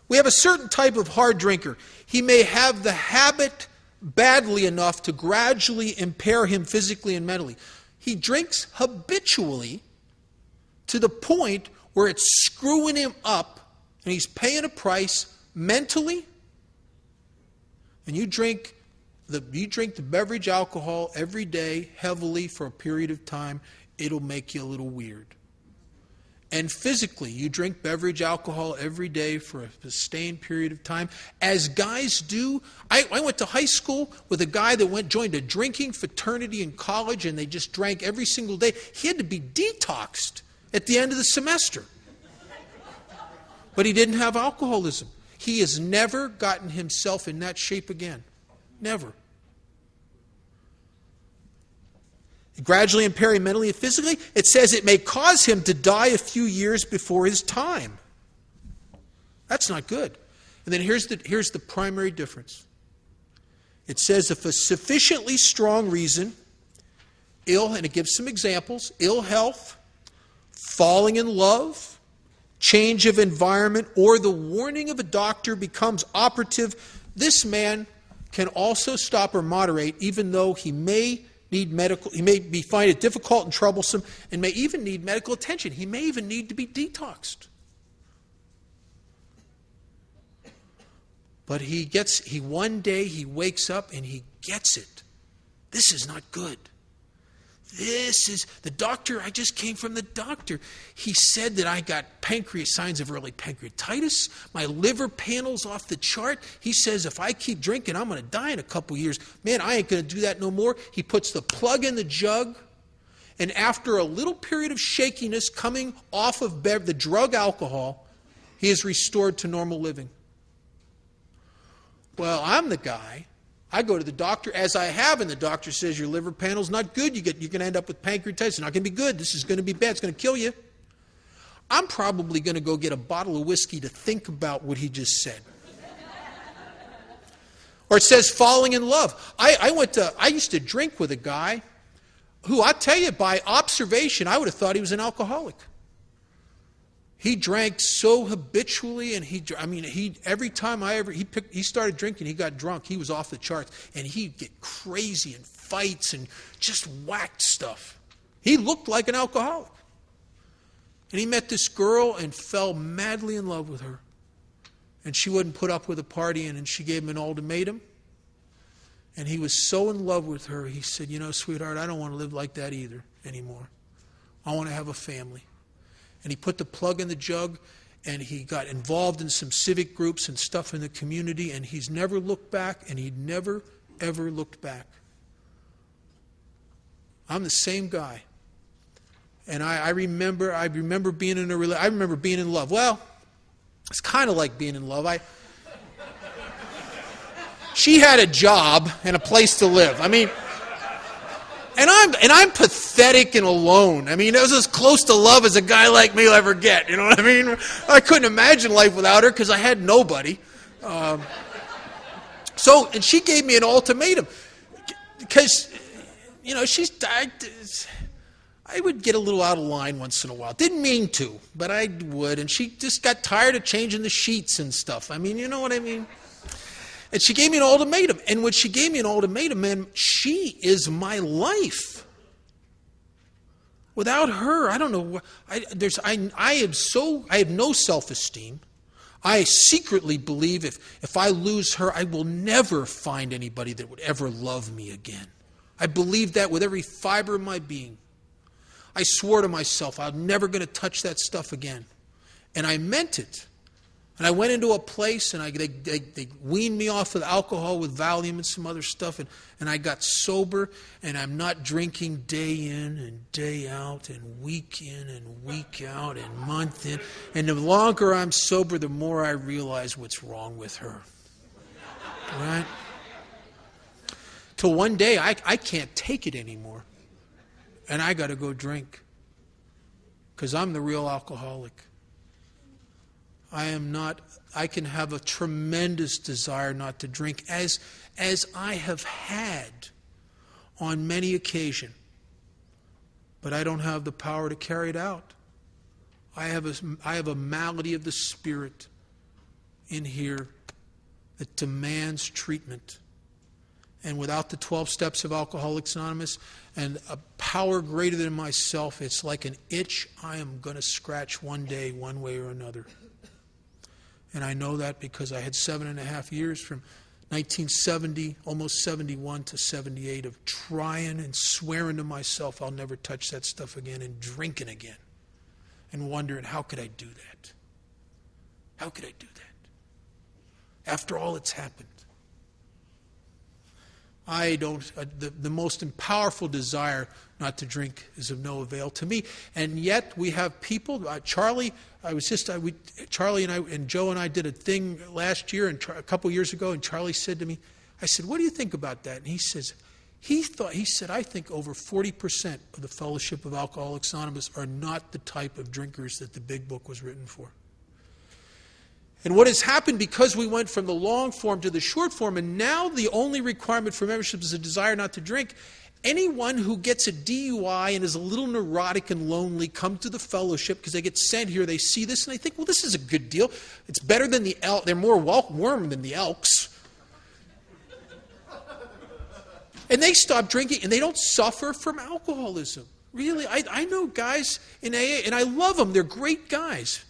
We have a certain type of hard drinker. He may have the habit badly enough to gradually impair him physically and mentally. He drinks habitually to the point where it's screwing him up and he's paying a price mentally. And you drink the beverage alcohol every day heavily for a period of time, it'll make you a little weird. And physically, you drink beverage alcohol every day for a sustained period of time, as guys do. I went to high school with a guy that joined a drinking fraternity in college, and they just drank every single day. He had to be detoxed at the end of the semester. But he didn't have alcoholism. He has never gotten himself in that shape again. Never. Gradually impair him mentally and physically. It says it may cause him to die a few years before his time. That's not good. And then here's the primary difference. It says if a sufficiently strong reason, and it gives some examples, ill health, falling in love, change of environment, or the warning of a doctor becomes operative, this man can also stop or moderate, even though he may find it difficult and troublesome, and may even need medical attention. He may even need to be detoxed. But one day he wakes up and he gets it. This is not good. The doctor, I just came from the doctor. He said that I got signs of early pancreatitis. My liver panel's off the chart. He says if I keep drinking, I'm going to die in a couple years. Man, I ain't going to do that no more. He puts the plug in the jug. And after a little period of shakiness coming off of the drug alcohol, he is restored to normal living. Well, I'm the guy. I go to the doctor, as I have, and the doctor says your liver panel's not good. You're going to end up with pancreatitis. It's not going to be good. This is going to be bad. It's going to kill you. I'm probably going to go get a bottle of whiskey to think about what he just said. Or it says falling in love. I used to drink with a guy who, I tell you, by observation, I would have thought he was an alcoholic. He drank so habitually, and every time he started drinking, he got drunk. He was off the charts, and he'd get crazy and fights and just whacked stuff. He looked like an alcoholic. And he met this girl and fell madly in love with her. And she wouldn't put up with a partying, and she gave him an ultimatum. And he was so in love with her, he said, sweetheart, I don't want to live like that either anymore. I want to have a family. And he put the plug in the jug, and he got involved in some civic groups and stuff in the community, and he's never looked back, and he never, ever looked back. I'm the same guy. And I remember being in love. Well, it's kind of like being in love. She had a job and a place to live. And I'm pathetic and alone. It was as close to love as a guy like me will ever get. You know what I mean? I couldn't imagine life without her because I had nobody. And she gave me an ultimatum because, I would get a little out of line once in a while. Didn't mean to, but I would. And she just got tired of changing the sheets and stuff. You know what I mean? And she gave me an ultimatum. And when she gave me an ultimatum, man, she is my life. Without her, I don't know. I have no self-esteem. I secretly believe if I lose her, I will never find anybody that would ever love me again. I believe that with every fiber of my being. I swore to myself I'm never going to touch that stuff again. And I meant it. And I went into a place, and they weaned me off of alcohol with Valium and some other stuff, and I got sober, and I'm not drinking day in and day out and week in and week out and month in. And the longer I'm sober, the more I realize what's wrong with her. Right? Till one day, I can't take it anymore. And I got to go drink. Because I'm the real alcoholic. I can have a tremendous desire not to drink, as I have had on many occasions. But I don't have the power to carry it out. I have a malady of the spirit in here that demands treatment. And without the 12 steps of Alcoholics Anonymous and a power greater than myself, it's like an itch I am going to scratch one day, one way or another. And I know that because I had 7.5 years from 1970, almost 71 to 78 of trying and swearing to myself I'll never touch that stuff again and drinking again. And wondering, how could I do that? How could I do that? After all that's happened. The most powerful desire not to drink is of no avail to me. And yet we have people, Charlie and I and Joe and I did a thing last year and a couple years ago, and Charlie said to me, I said, what do you think about that? And he said, I think over 40% of the Fellowship of Alcoholics Anonymous are not the type of drinkers that the big book was written for. And what has happened, because we went from the long form to the short form, and now the only requirement for membership is a desire not to drink, anyone who gets a DUI and is a little neurotic and lonely come to the fellowship because they get sent here, they see this, and they think, well, this is a good deal. It's better than the elk. They're more worm than the Elks. And they stop drinking, and they don't suffer from alcoholism. Really, I know guys in AA, and I love them. They're great guys.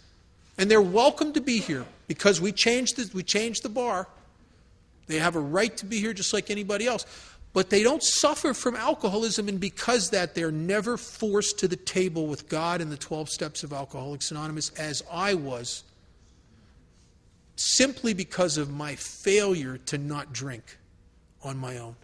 And they're welcome to be here because we changed the bar. They have a right to be here just like anybody else. But they don't suffer from alcoholism, and because that, they're never forced to the table with God in the 12 steps of Alcoholics Anonymous, as I was, simply because of my failure to not drink on my own.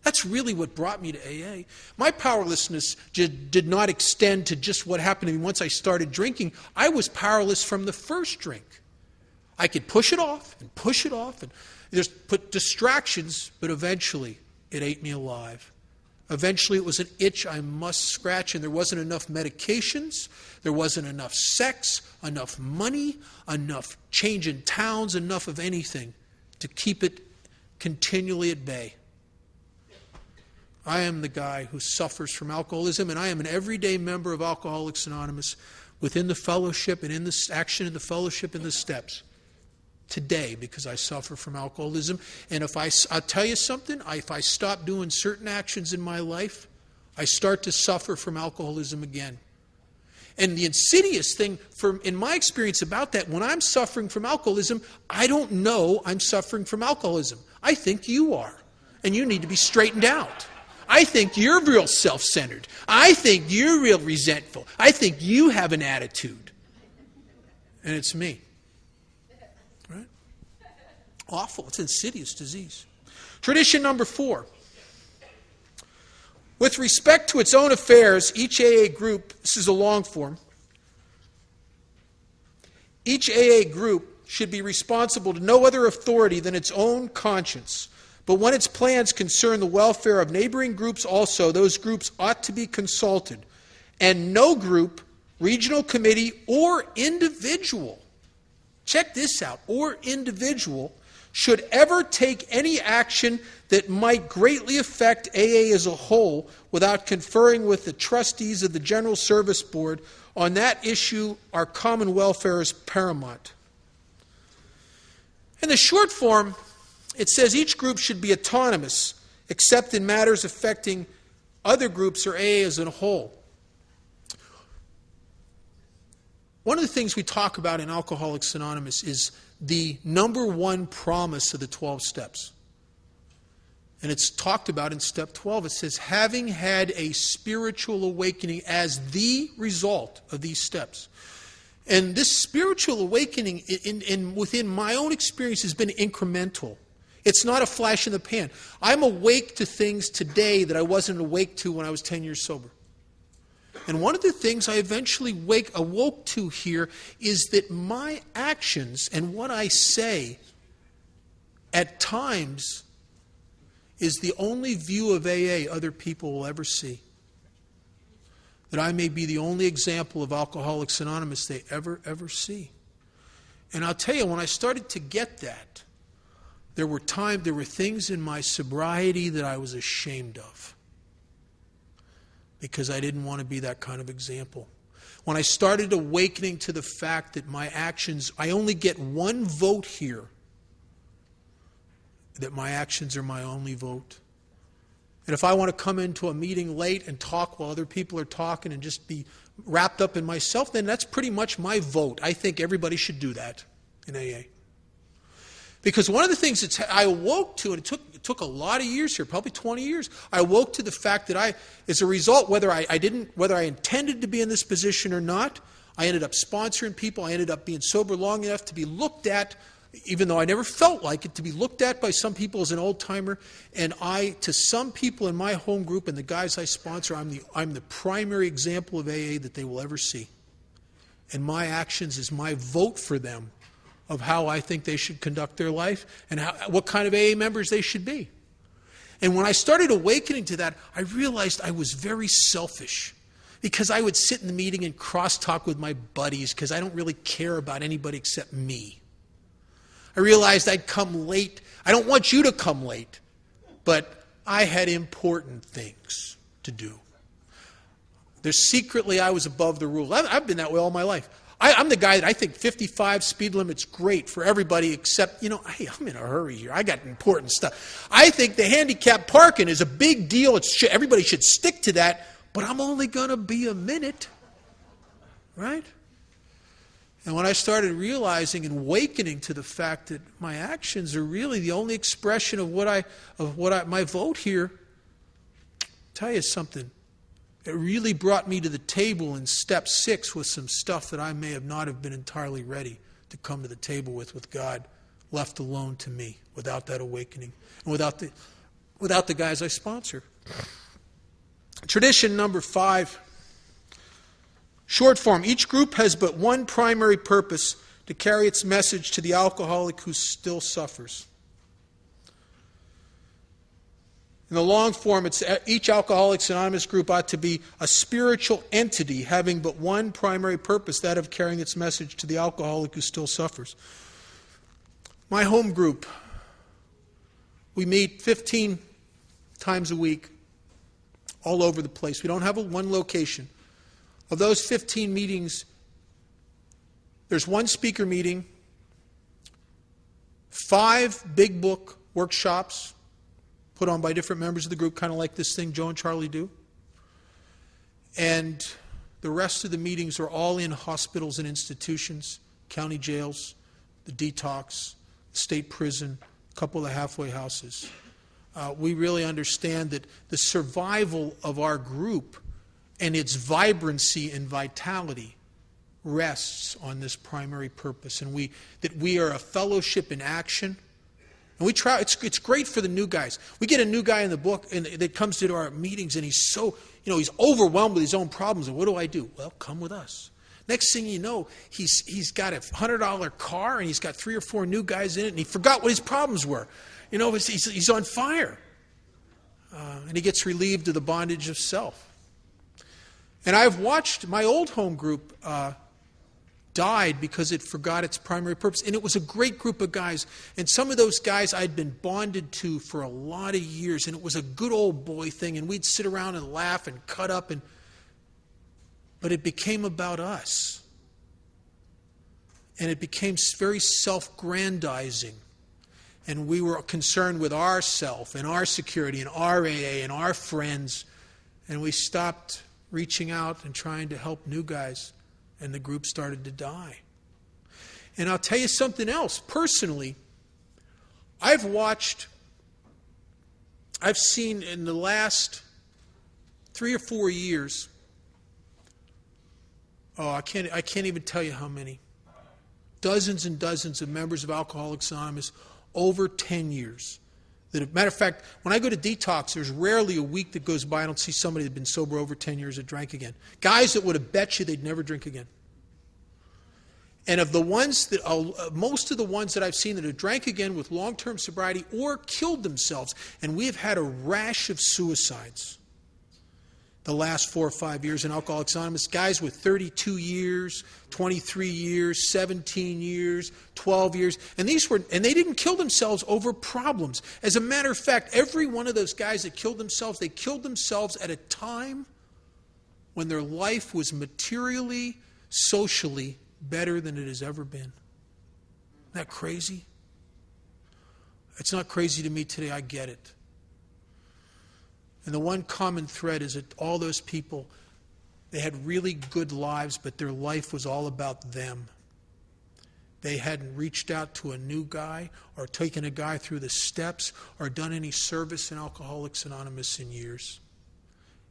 That's really what brought me to AA. My powerlessness did not extend to just what happened to me once I started drinking. I was powerless from the first drink. I could push it off and just put distractions, but eventually it ate me alive. Eventually it was an itch I must scratch, and there wasn't enough medications, there wasn't enough sex, enough money, enough change in towns, enough of anything to keep it continually at bay. I am the guy who suffers from alcoholism, and I am an everyday member of Alcoholics Anonymous within the fellowship and in the action of the fellowship and the steps today because I suffer from alcoholism. And I'll tell you something, if I stop doing certain actions in my life, I start to suffer from alcoholism again. And the insidious thing, in my experience about that, when I'm suffering from alcoholism, I don't know I'm suffering from alcoholism. I think you are, and you need to be straightened out. I think you're real self-centered. I think you're real resentful. I think you have an attitude. And it's me. Right? Awful. It's an insidious disease. Tradition number 4. With respect to its own affairs, each AA group, this is a long form, each AA group should be responsible to no other authority than its own conscience. But when its plans concern the welfare of neighboring groups also, those groups ought to be consulted. And no group, regional committee, or individual, check this out, or individual, should ever take any action that might greatly affect AA as a whole without conferring with the trustees of the General Service Board. On that issue, our common welfare is paramount. In the short form, it says each group should be autonomous, except in matters affecting other groups or AA as a whole. One of the things we talk about in Alcoholics Anonymous is the number 1 promise of the 12 steps. And it's talked about in step 12. It says, having had a spiritual awakening as the result of these steps. And this spiritual awakening, within my own experience, has been incremental. It's not a flash in the pan. I'm awake to things today that I wasn't awake to when I was 10 years sober. And one of the things I eventually awoke to here is that my actions and what I say at times is the only view of AA other people will ever see. That I may be the only example of Alcoholics Anonymous they ever see. And I'll tell you, when I started to get that, there were things in my sobriety that I was ashamed of. Because I didn't want to be that kind of example. When I started awakening to the fact that my actions, I only get one vote here, that my actions are my only vote. And if I want to come into a meeting late and talk while other people are talking and just be wrapped up in myself, then that's pretty much my vote. I think everybody should do that in AA. Because one of the things that I awoke to, and it took a lot of years here, probably 20 years, I awoke to the fact that as a result, whether I intended to be in this position or not, I ended up sponsoring people. I ended up being sober long enough to be looked at, even though I never felt like it, to be looked at by some people as an old-timer. And to some people in my home group and the guys I sponsor, I'm the primary example of AA that they will ever see. And my actions is my vote for them of how I think they should conduct their life and what kind of AA members they should be. And when I started awakening to that, I realized I was very selfish because I would sit in the meeting and cross-talk with my buddies because I don't really care about anybody except me. I realized I'd come late. I don't want you to come late, but I had important things to do. Secretly, I was above the rule. I've been that way all my life. I'm the guy that I think 55 speed limit's great for everybody except, hey, I'm in a hurry here. I got important stuff. I think the handicap parking is a big deal. Everybody should stick to that, but I'm only going to be a minute, right? And when I started realizing and awakening to the fact that my actions are really the only expression of my vote here, I'll tell you something. It really brought me to the table in step 6 with some stuff that I may have not have been entirely ready to come to the table with God, left alone to me, without that awakening, and without the guys I sponsor. Tradition number 5. Short form, each group has but one primary purpose: to carry its message to the alcoholic who still suffers. In the long form, each Alcoholics Anonymous group ought to be a spiritual entity having but one primary purpose, that of carrying its message to the alcoholic who still suffers. My home group, we meet 15 times a week. all over the place. We don't have one location. Of those 15 meetings, there's one speaker meeting, 5 big book workshops put on by different members of the group, kind of like this thing Joe and Charlie do. And the rest of the meetings are all in hospitals and institutions, county jails, the detox, state prison, a couple of the halfway houses. We really understand that the survival of our group and its vibrancy and vitality rests on this primary purpose, and that we are a fellowship in action. And we try. It's great for the new guys. We get a new guy in the book and that comes to our meetings, and he's so, he's overwhelmed with his own problems. And what do? Well, come with us. Next thing you know, he's got a $100 car, and he's got 3 or 4 new guys in it, and he forgot what his problems were. He's on fire, and he gets relieved of the bondage of self. And I've watched my old home group died because it forgot its primary purpose. And it was a great group of guys. And some of those guys I'd been bonded to for a lot of years. And it was a good old boy thing. And we'd sit around and laugh and cut up. But it became about us. And it became very self-grandizing. And we were concerned with ourself and our security and our AA and our friends. And we stopped reaching out and trying to help new guys. And the group started to die. And I'll tell you something else. Personally, I've seen in the last 3 or 4 years, I can't even tell you how many. Dozens and dozens of members of Alcoholics Anonymous over 10 years. Matter of fact, when I go to detox, there's rarely a week that goes by I don't see somebody that's been sober over 10 years that drank again. Guys that would have bet you they'd never drink again. And of the ones that, most of the ones that I've seen that have drank again with long-term sobriety or killed themselves, and we have had a rash of suicides the last 4 or 5 years in Alcoholics Anonymous. Guys with 32 years, 23 years, 17 years, 12 years. And they didn't kill themselves over problems. As a matter of fact, every one of those guys that killed themselves, they killed themselves at a time when their life was materially, socially better than it has ever been. Isn't that crazy? It's not crazy to me today. I get it. And the one common thread is that all those people, they had really good lives, but their life was all about them. They hadn't reached out to a new guy or taken a guy through the steps or done any service in Alcoholics Anonymous in years.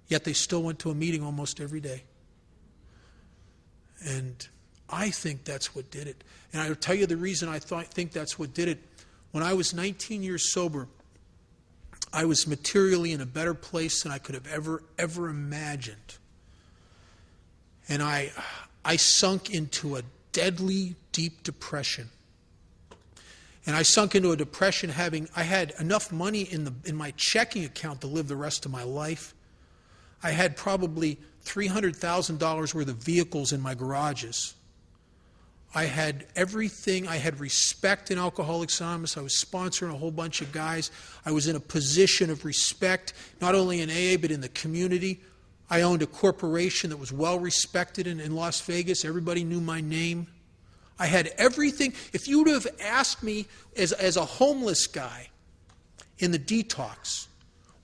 Yet they still went to a meeting almost every day. And I think that's what did it. And I'll tell you the reason I think that's what did it. When I was 19 years sober, I was materially in a better place than I could have ever imagined. And I sunk into a deadly, deep depression. And I sunk into a depression I had enough money in my checking account to live the rest of my life. I had probably $300,000 worth of vehicles in my garages. I had everything. I had respect in Alcoholics Anonymous. I was sponsoring a whole bunch of guys. I was in a position of respect, not only in AA, but in the community. I owned a corporation that was well respected in Las Vegas. Everybody knew my name. I had everything. If you would have asked me as a homeless guy in the detox,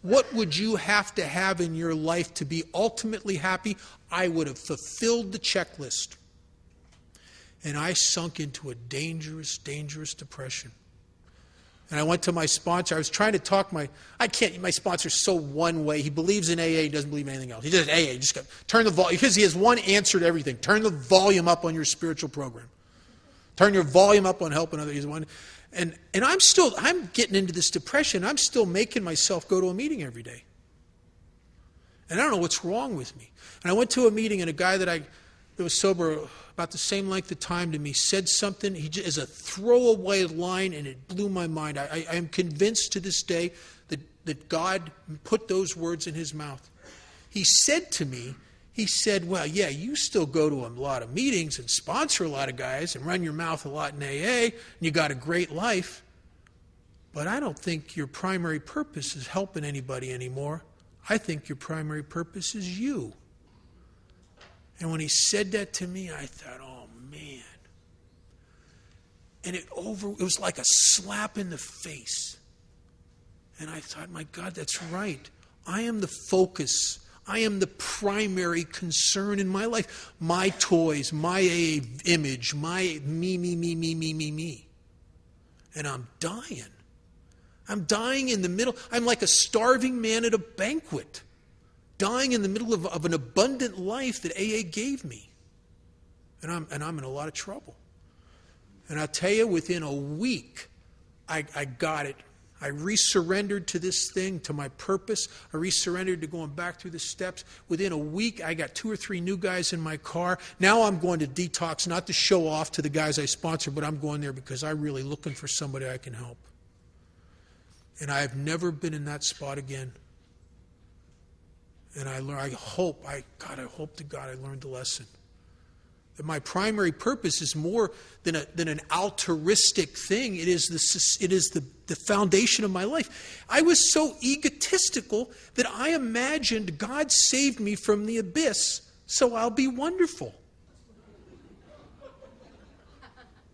what would you have to have in your life to be ultimately happy? I would have fulfilled the checklist. And I sunk into a dangerous, dangerous depression. And I went to my sponsor. I was trying to talk my sponsor's so one way. He believes in AA, he doesn't believe in anything else. He does AA, just turn the volume, because he has one answer to everything. Turn the volume up on your spiritual program. Turn your volume up on helping others. He's one. And I'm getting into this depression. I'm still making myself go to a meeting every day. And I don't know what's wrong with me. And I went to a meeting, and a guy that was sober about the same length of time to me said something as a throwaway line, and it blew my mind. I am convinced to this day that God put those words in his mouth. He said to me, well, yeah, you still go to a lot of meetings and sponsor a lot of guys and run your mouth a lot in AA, and you got a great life, but I don't think your primary purpose is helping anybody anymore. I think your primary purpose is you. And when he said that to me, I thought, oh man. And it was like a slap in the face. And I thought, my God, that's right. I am the focus. I am the primary concern in my life. My toys, my image, my me. And I'm dying. I'm dying in the middle. I'm like a starving man at a banquet. Dying in the middle of an abundant life that AA gave me. And I'm in a lot of trouble. And I'll tell you, within a week, I got it. I resurrendered to this thing, to my purpose. I resurrendered to going back through the steps. Within a week, I got 2 or 3 new guys in my car. Now I'm going to detox, not to show off to the guys I sponsor, but I'm going there because I'm really looking for somebody I can help. And I have never been in that spot again. And I hope to God I learned the lesson. That my primary purpose is more than an altruistic thing. It is the foundation of my life. I was so egotistical that I imagined God saved me from the abyss, so I'll be wonderful.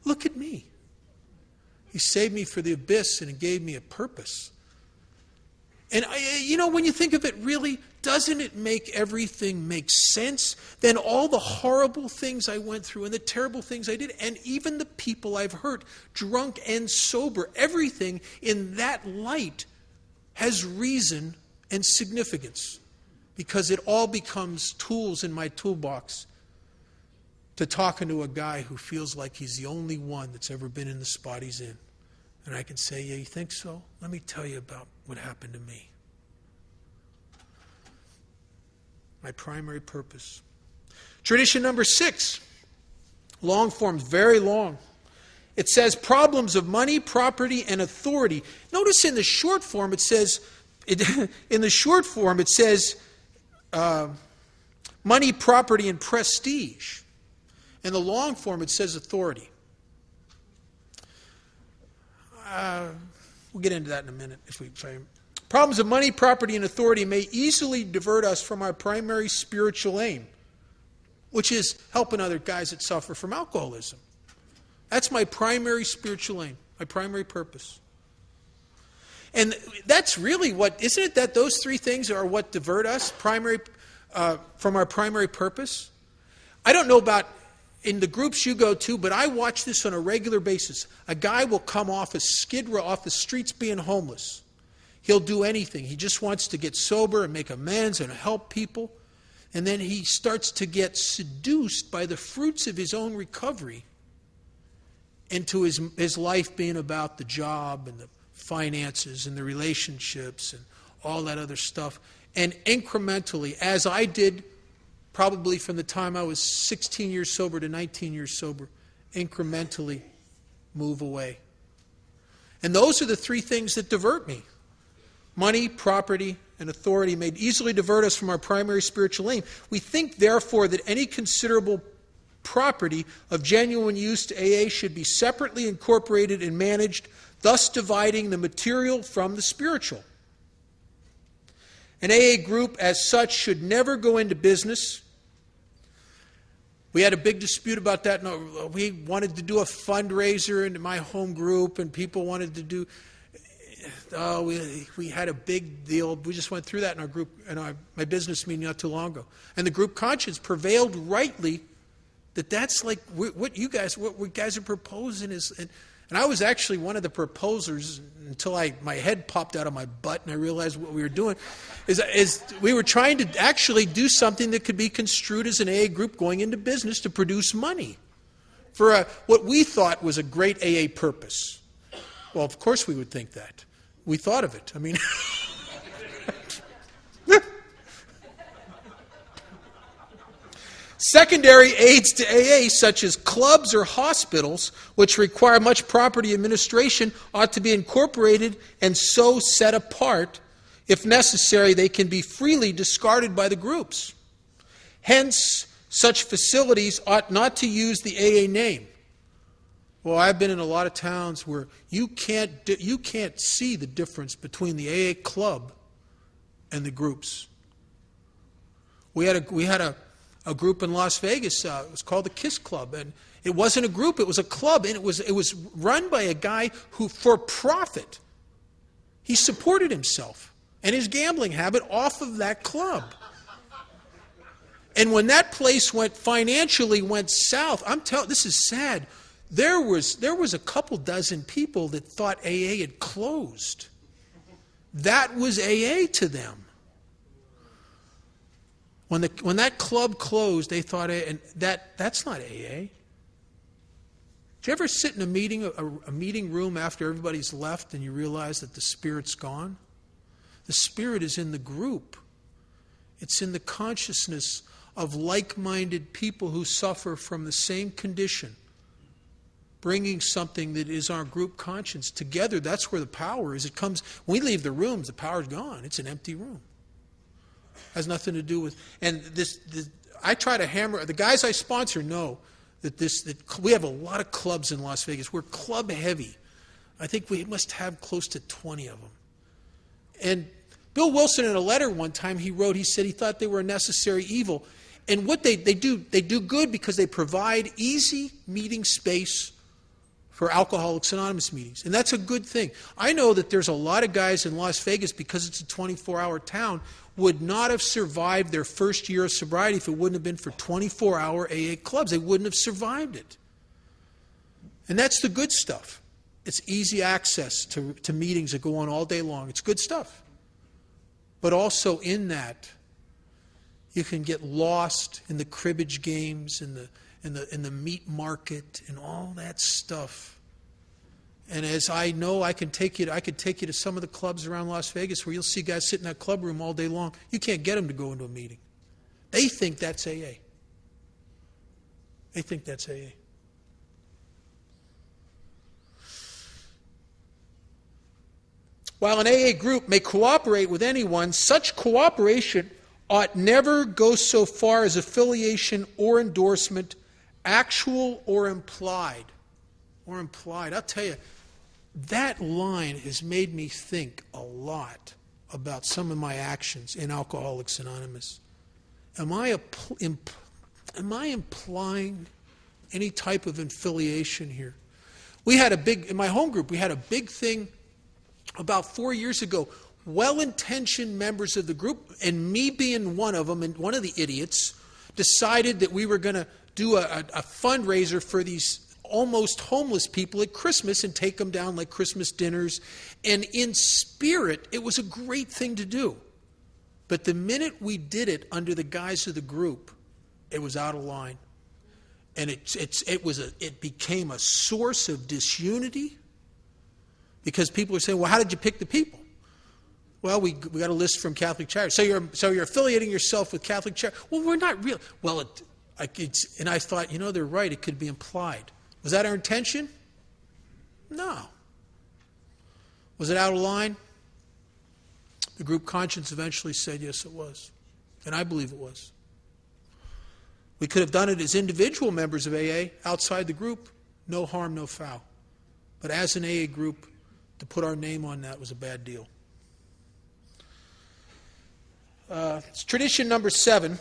Look at me. He saved me for the abyss and he gave me a purpose. And when you think of it, really, doesn't it make everything make sense? Then all the horrible things I went through and the terrible things I did, and even the people I've hurt, drunk and sober, everything in that light has reason and significance, because it all becomes tools in my toolbox to talking to a guy who feels like he's the only one that's ever been in the spot he's in. And I can say, yeah, you think so? Let me tell you about what happened to me. My primary purpose. Tradition number 6. Long form, very long. It says problems of money, property, and authority. Notice in the short form it says, money, property, and prestige. In the long form it says authority. We'll get into that in a minute if we try. Problems of money, property, and authority may easily divert us from our primary spiritual aim, which is helping other guys that suffer from alcoholism. That's my primary spiritual aim, my primary purpose. And that's really isn't it that those 3 things are what divert us from our primary purpose? I don't know about in the groups you go to, but I watch this on a regular basis. A guy will come off a skid row, off the streets being homeless. He'll do anything. He just wants to get sober and make amends and help people. And then he starts to get seduced by the fruits of his own recovery into his life being about the job and the finances and the relationships and all that other stuff. And incrementally, as I did probably from the time I was 16 years sober to 19 years sober, incrementally move away. And those are the 3 things that divert me. Money, property, and authority may easily divert us from our primary spiritual aim. We think, therefore, that any considerable property of genuine use to AA should be separately incorporated and managed, thus dividing the material from the spiritual. An AA group, as such, should never go into business. We had a big dispute about that. We wanted to do a fundraiser in my home group, and people wanted to do... we had a big deal. We just went through that in our group, in my business meeting not too long ago. And the group conscience prevailed rightly that's like what guys are proposing is... And I was actually one of the proposers until my head popped out of my butt and I realized what we were doing is we were trying to actually do something that could be construed as an AA group going into business to produce money for what we thought was a great AA purpose. Well, of course we would think that. We thought of it. I mean... Secondary aids to AA, such as clubs or hospitals, which require much property administration, ought to be incorporated and so set apart. If necessary, they can be freely discarded by the groups. Hence, such facilities ought not to use the AA name. Well, I've been in a lot of towns where you can't see the difference between the AA club and the groups. We had a group in Las Vegas. It was called the KISS Club, and it wasn't a group; it was a club, and it was run by a guy who, for profit, he supported himself and his gambling habit off of that club. And when that place financially went south, this is sad. There was a couple dozen people that thought AA had closed. That was AA to them. When that club closed, they thought, and that's not AA. Did you ever sit in a meeting room after everybody's left and you realize that the Spirit's gone? The Spirit is in the group. It's in the consciousness of like-minded people who suffer from the same condition, bringing something that is our group conscience together. That's where the power is. It comes when we leave the rooms. The power's gone. It's an empty room. Has nothing to do with. And I try to hammer. The guys I sponsor know that we have a lot of clubs in Las Vegas. We're club heavy. I think we must have close to 20 of them. And Bill Wilson, in a letter one time he said he thought they were a necessary evil. And what they do good because they provide easy meeting space for Alcoholics Anonymous meetings. And that's a good thing. I know that there's a lot of guys in Las Vegas, because it's a 24-hour town, would not have survived their first year of sobriety if it wouldn't have been for 24-hour AA clubs. They wouldn't have survived it. And that's the good stuff. It's easy access to meetings that go on all day long. It's good stuff. But also in that, you can get lost in the cribbage games, in the meat market, and all that stuff. And as I know, I could take you to some of the clubs around Las Vegas where you'll see guys sit in that club room all day long. You can't get them to go into a meeting. They think that's AA. They think that's AA. While an AA group may cooperate with anyone, such cooperation ought never go so far as affiliation or endorsement, actual or implied. Or implied. I'll tell you, that line has made me think a lot about some of my actions in Alcoholics Anonymous. Am I implying any type of affiliation here? In my home group, we had a big thing about 4 years ago. Well-intentioned members of the group, and me being one of them, and one of the idiots, decided that we were going to do a fundraiser for these almost homeless people at Christmas and take them down like Christmas dinners. And in spirit, it was a great thing to do. But the minute we did it under the guise of the group, it was out of line. And it became a source of disunity, because people are saying, well, how did you pick the people? Well, we got a list from Catholic Charities. So you're affiliating yourself with Catholic Charities. Well, we're not real. Well, and I thought, they're right. It could be implied. Was that our intention? No. Was it out of line? The group conscience eventually said, yes, it was. And I believe it was. We could have done it as individual members of AA outside the group. No harm, no foul. But as an AA group, to put our name on that was a bad deal. It's tradition number 7.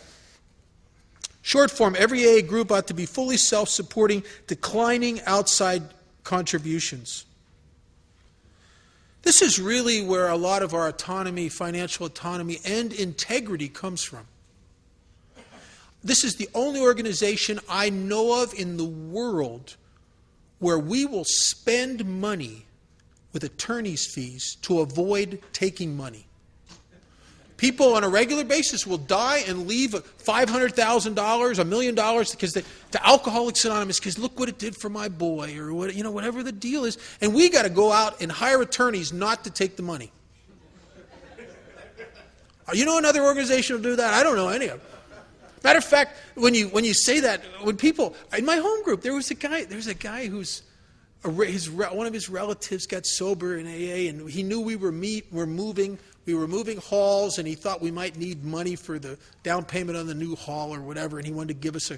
Short form, every AA group ought to be fully self-supporting, declining outside contributions. This is really where a lot of our autonomy, financial autonomy, and integrity comes from. This is the only organization I know of in the world where we will spend money with attorney's fees to avoid taking money. People on a regular basis will die and leave $500,000, $1 million to Alcoholics Anonymous because look what it did for my boy, or whatever the deal is, and we got to go out and hire attorneys not to take the money. You know another organization will do that? I don't know any of them. Matter of fact, when you say that, when people in my home group, there's a guy who's one of his relatives got sober in AA, and he knew we were moving halls, and he thought we might need money for the down payment on the new hall or whatever, and he wanted to give us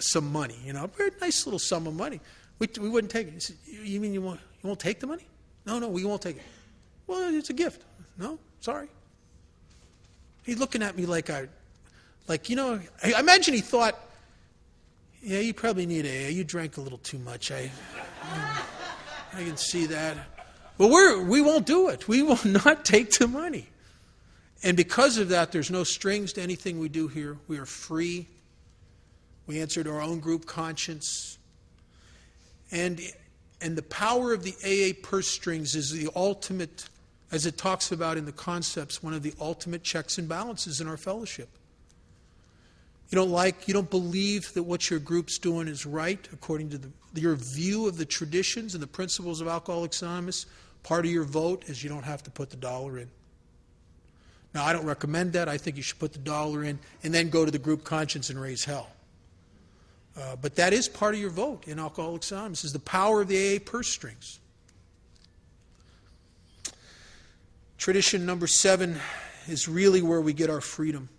some money, a very nice little sum of money. We wouldn't take it. He said, "You mean you won't take the money?" No, we won't take it. Well, it's a gift. No, sorry. He's looking at me like I imagine he thought, yeah, you probably need AA. You drank a little too much. I can see that. Well, we won't do it. We will not take the money. And because of that, there's no strings to anything we do here. We are free. We answer to our own group conscience. And the power of the AA purse strings is the ultimate, as it talks about in the concepts, one of the ultimate checks and balances in our fellowship. You don't believe that what your group's doing is right according to your view of the traditions and the principles of Alcoholics Anonymous. Part of your vote is you don't have to put the dollar in. Now, I don't recommend that. I think you should put the dollar in and then go to the group conscience and raise hell. But that is part of your vote in Alcoholics Anonymous, is the power of the AA purse strings. Tradition number 7 is really where we get our freedom.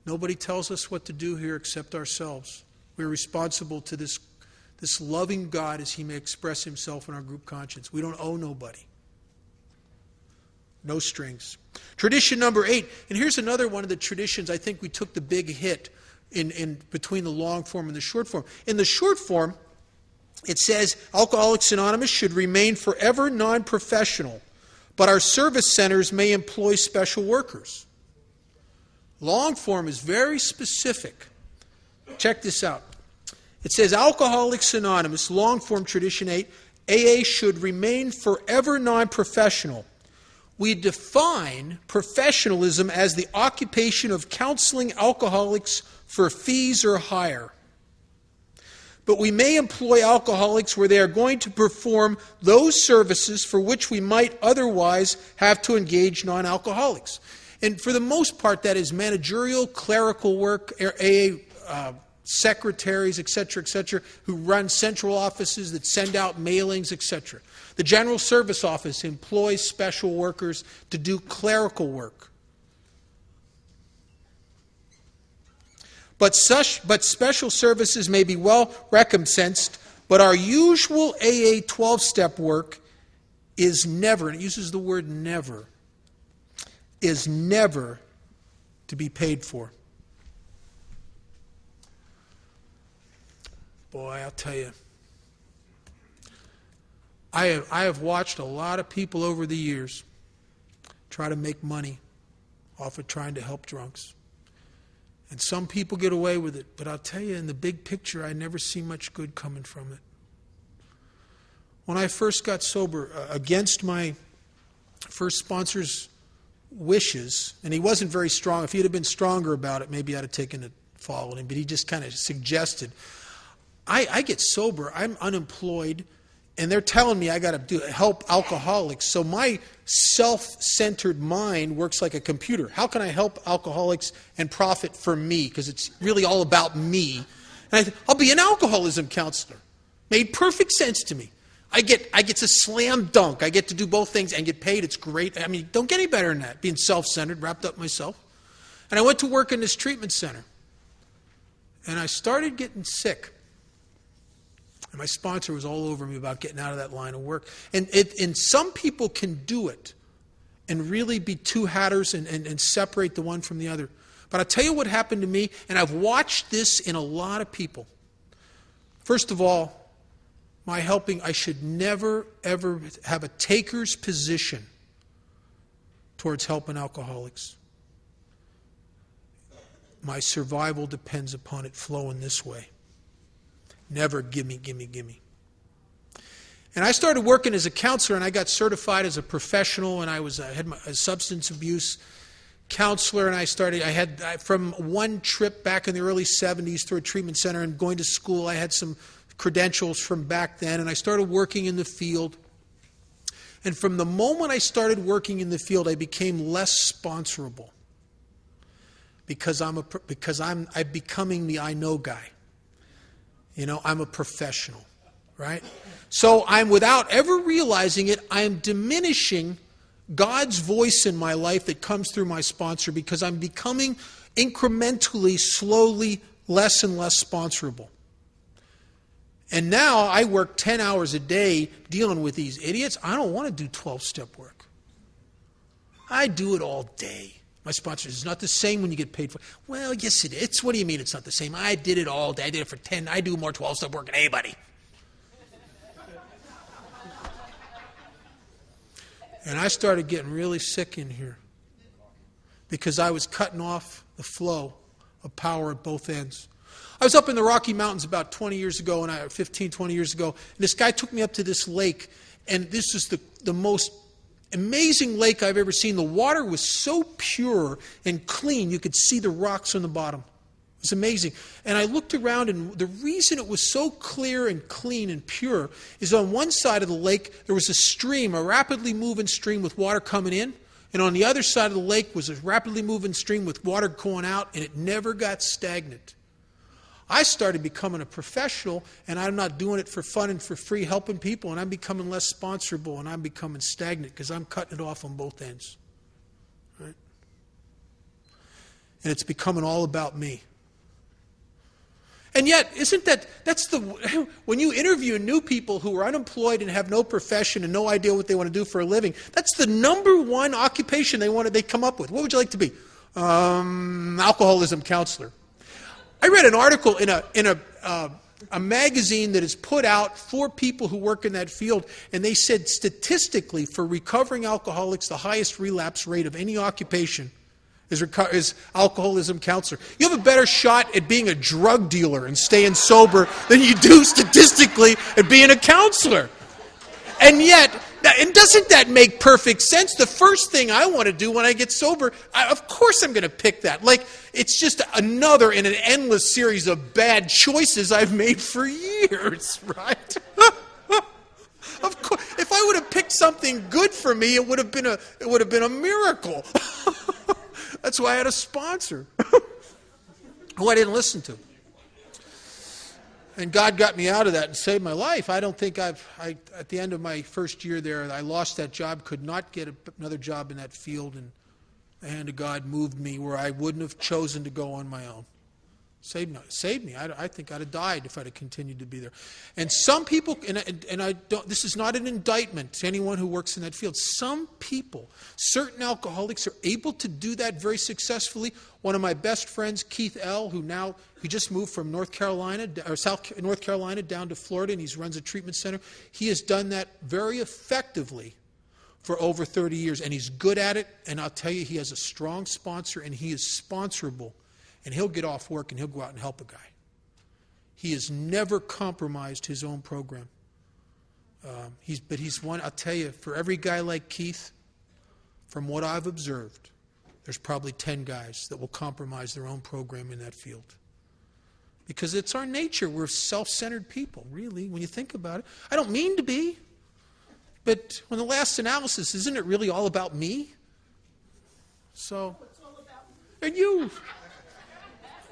Nobody tells us what to do here except ourselves. We're responsible to this loving God as He may express Himself in our group conscience. We don't owe nobody. No strings. Tradition number 8, and here's another one of the traditions I think we took the big hit in between the long form and the short form. In the short form, it says Alcoholics Anonymous should remain forever non-professional, but our service centers may employ special workers. Long form is very specific. Check this out. It says Alcoholics Anonymous, long form tradition 8, AA should remain forever non-professional. We define professionalism as the occupation of counseling alcoholics for fees or hire. But we may employ alcoholics where they are going to perform those services for which we might otherwise have to engage non-alcoholics. And for the most part, that is managerial, clerical work, AA secretaries, etc., who run central offices that send out mailings, etc. The General Service Office employs special workers to do clerical work. But special services may be well recompensed, but our usual AA 12-step work is never, and it uses the word never, is never to be paid for. Boy, I'll tell you, I have watched a lot of people over the years try to make money off of trying to help drunks. And some people get away with it, but I'll tell you, in the big picture, I never see much good coming from it. When I first got sober, against my first sponsor's wishes, and he wasn't very strong. If he'd have been stronger about it, maybe I'd have taken it, followed him, but he just kind of suggested. I get sober, I'm unemployed, and they're telling me I got to help alcoholics. So my self-centered mind works like a computer. How can I help alcoholics and profit for me? Because it's really all about me. And I'll be an alcoholism counselor. Made perfect sense to me. I get to slam dunk. I get to do both things and get paid. It's great. I mean, don't get any better than that. Being self-centered, wrapped up myself. And I went to work in this treatment center. And I started getting sick. And my sponsor was all over me about getting out of that line of work. And some people can do it and really be two hatters and separate the one from the other. But I'll tell you what happened to me, and I've watched this in a lot of people. First of all, my helping, I should never, ever have a taker's position towards helping alcoholics. My survival depends upon it flowing this way. Never gimme, gimme, gimme. And I started working as a counselor, and I got certified as a professional, and I had a substance abuse counselor, and I had from one trip back in the early 70s through a treatment center and going to school, I had some credentials from back then, and I started working in the field. And from the moment I started working in the field, I became less sponsorable because I'm becoming the I know guy. You know, I'm a professional, right? So I'm, without ever realizing it, I am diminishing God's voice in my life that comes through my sponsor because I'm becoming incrementally, slowly, less and less sponsorable. And now I work 10 hours a day dealing with these idiots. I don't want to do 12-step work. I do it all day. My sponsor says, it's not the same when you get paid for it. Well, yes, it is. What do you mean it's not the same? I did it all day. I did it for 10. I do more 12-step work than anybody. And I started getting really sick in here because I was cutting off the flow of power at both ends. I was up in the Rocky Mountains about 20 years ago, 15, 20 years ago, and this guy took me up to this lake, and this is the most amazing lake I've ever seen. The water was so pure and clean, you could see the rocks on the bottom. It was amazing. And I looked around, and the reason it was so clear and clean and pure is on one side of the lake, there was a stream, a rapidly moving stream with water coming in. And on the other side of the lake was a rapidly moving stream with water going out, and it never got stagnant. I started becoming a professional, and I'm not doing it for fun and for free, helping people, and I'm becoming less sponsorable, and I'm becoming stagnant because I'm cutting it off on both ends. Right? And it's becoming all about me. And yet, when you interview new people who are unemployed and have no profession and no idea what they want to do for a living, that's the number one occupation they come up with. What would you like to be? Alcoholism counselor. I read an article in a magazine that is put out for people who work in that field, and they said statistically for recovering alcoholics, the highest relapse rate of any occupation is alcoholism counselor. You have a better shot at being a drug dealer and staying sober than you do statistically at being a counselor. And yet, and doesn't that make perfect sense? The first thing I want to do when I get sober, of course I'm going to pick that. Like, it's just another in an endless series of bad choices I've made for years, right? Of course, if I would have picked something good for me, it would have been a miracle. That's why I had a sponsor who I didn't listen to. And God got me out of that and saved my life. I don't think at the end of my first year there, I lost that job, could not get another job in that field, and the hand of God moved me where I wouldn't have chosen to go on my own. Saved me. I think I'd have died if I'd have continued to be there. And some people, and I don't. This is not an indictment to anyone who works in that field. Some people, certain alcoholics, are able to do that very successfully. One of my best friends, Keith L., who just moved from South North Carolina down to Florida, and he runs a treatment center. He has done that very effectively for over 30 years, and he's good at it. And I'll tell you, he has a strong sponsor, and he is sponsorable. And he'll get off work and he'll go out and help a guy. He has never compromised his own program. He's one, I'll tell you, for every guy like Keith, from what I've observed, there's probably 10 guys that will compromise their own program in that field. Because it's our nature. We're self-centered people, really, when you think about it. I don't mean to be, but on the last analysis, isn't it really all about me? So, and you.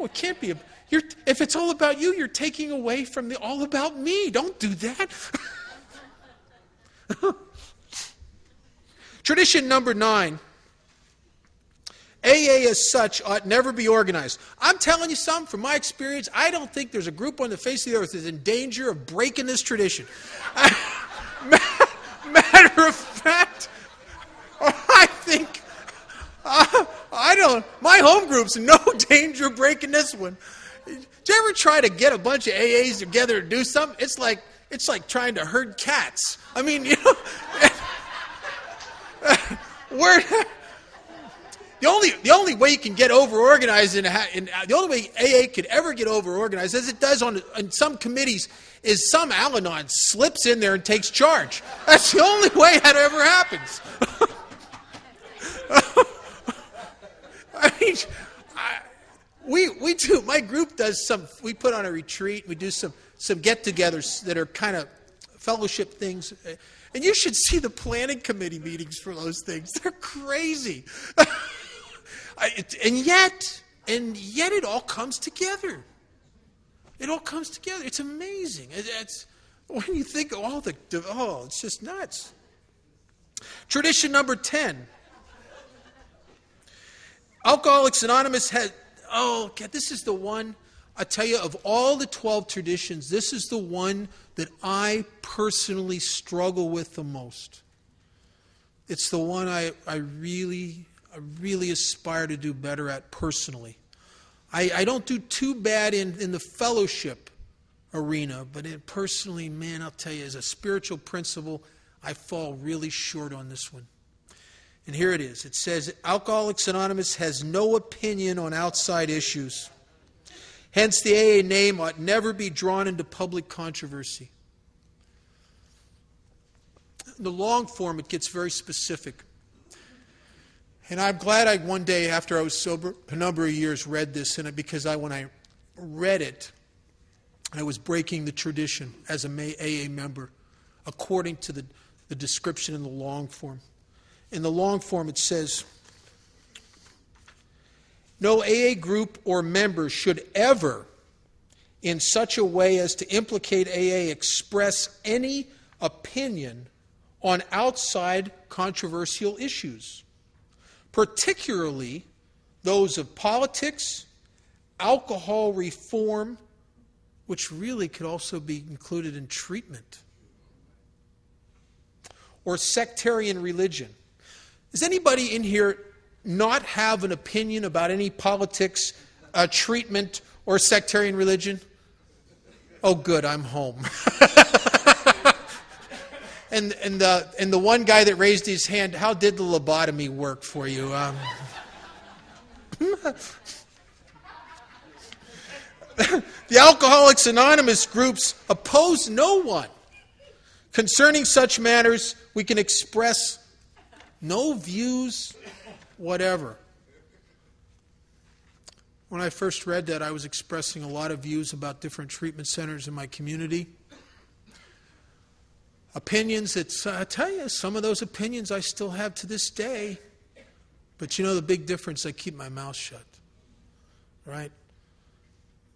Oh, it can't be. If it's all about you, you're taking away from the all about me. Don't do that. Tradition number 9. AA as such ought never be organized. I'm telling you something from my experience. I don't think there's a group on the face of the earth that's in danger of breaking this tradition. Matter of fact, I think... my home group's in no danger of breaking this one. Did you ever try to get a bunch of AAs together to do something? It's like trying to herd cats. I mean, the only way you can get over-organized the only way AA could ever get over-organized, as it does on some committees, is some Al-Anon slips in there and takes charge. That's the only way that ever happens. I mean, we do. My group does we put on a retreat. We do some get-togethers that are kind of fellowship things. And you should see the planning committee meetings for those things. They're crazy. And yet it all comes together. It all comes together. It's amazing. It's when you think of all it's just nuts. Tradition number 10. Alcoholics Anonymous this is the one, I tell you, of all the 12 traditions, this is the one that I personally struggle with the most. It's the one I really I really aspire to do better at personally. I don't do too bad in the fellowship arena, but personally, man, I'll tell you, as a spiritual principle, I fall really short on this one. And here it is. It says, Alcoholics Anonymous has no opinion on outside issues. Hence, the AA name ought never be drawn into public controversy. In the long form, it gets very specific. And I'm glad one day, after I was sober, a number of years, read this in it, because when I read it, I was breaking the tradition as an AA member, according to the description in the long form. In the long form, it says, no AA group or member should ever, in such a way as to implicate AA, express any opinion on outside controversial issues, particularly those of politics, alcohol reform, which really could also be included in treatment, or sectarian religion. Does anybody in here not have an opinion about any politics, treatment, or sectarian religion? Oh, good, I'm home. And the one guy that raised his hand, how did the lobotomy work for you? The Alcoholics Anonymous groups oppose no one. Concerning such matters, we can express no views whatever. When I first read that, I was expressing a lot of views about different treatment centers in my community. Opinions that, I tell you, some of those opinions I still have to this day. But you know the big difference? I keep my mouth shut. Right?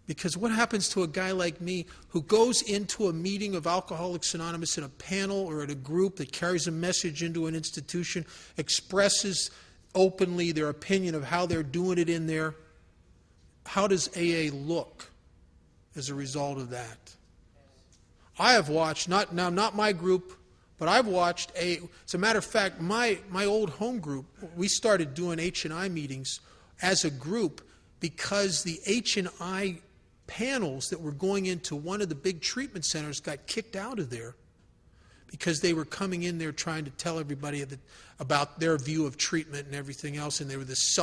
Because what happens to a guy like me who goes into a meeting of Alcoholics Anonymous in a panel or at a group that carries a message into an institution, expresses openly their opinion of how they're doing it in there? How does AA look as a result of that? I have watched, not my group, but I've watched as a matter of fact, my old home group, we started doing H&I meetings as a group because the H&I panels that were going into one of the big treatment centers got kicked out of there because they were coming in there trying to tell everybody about their view of treatment and everything else, and they were this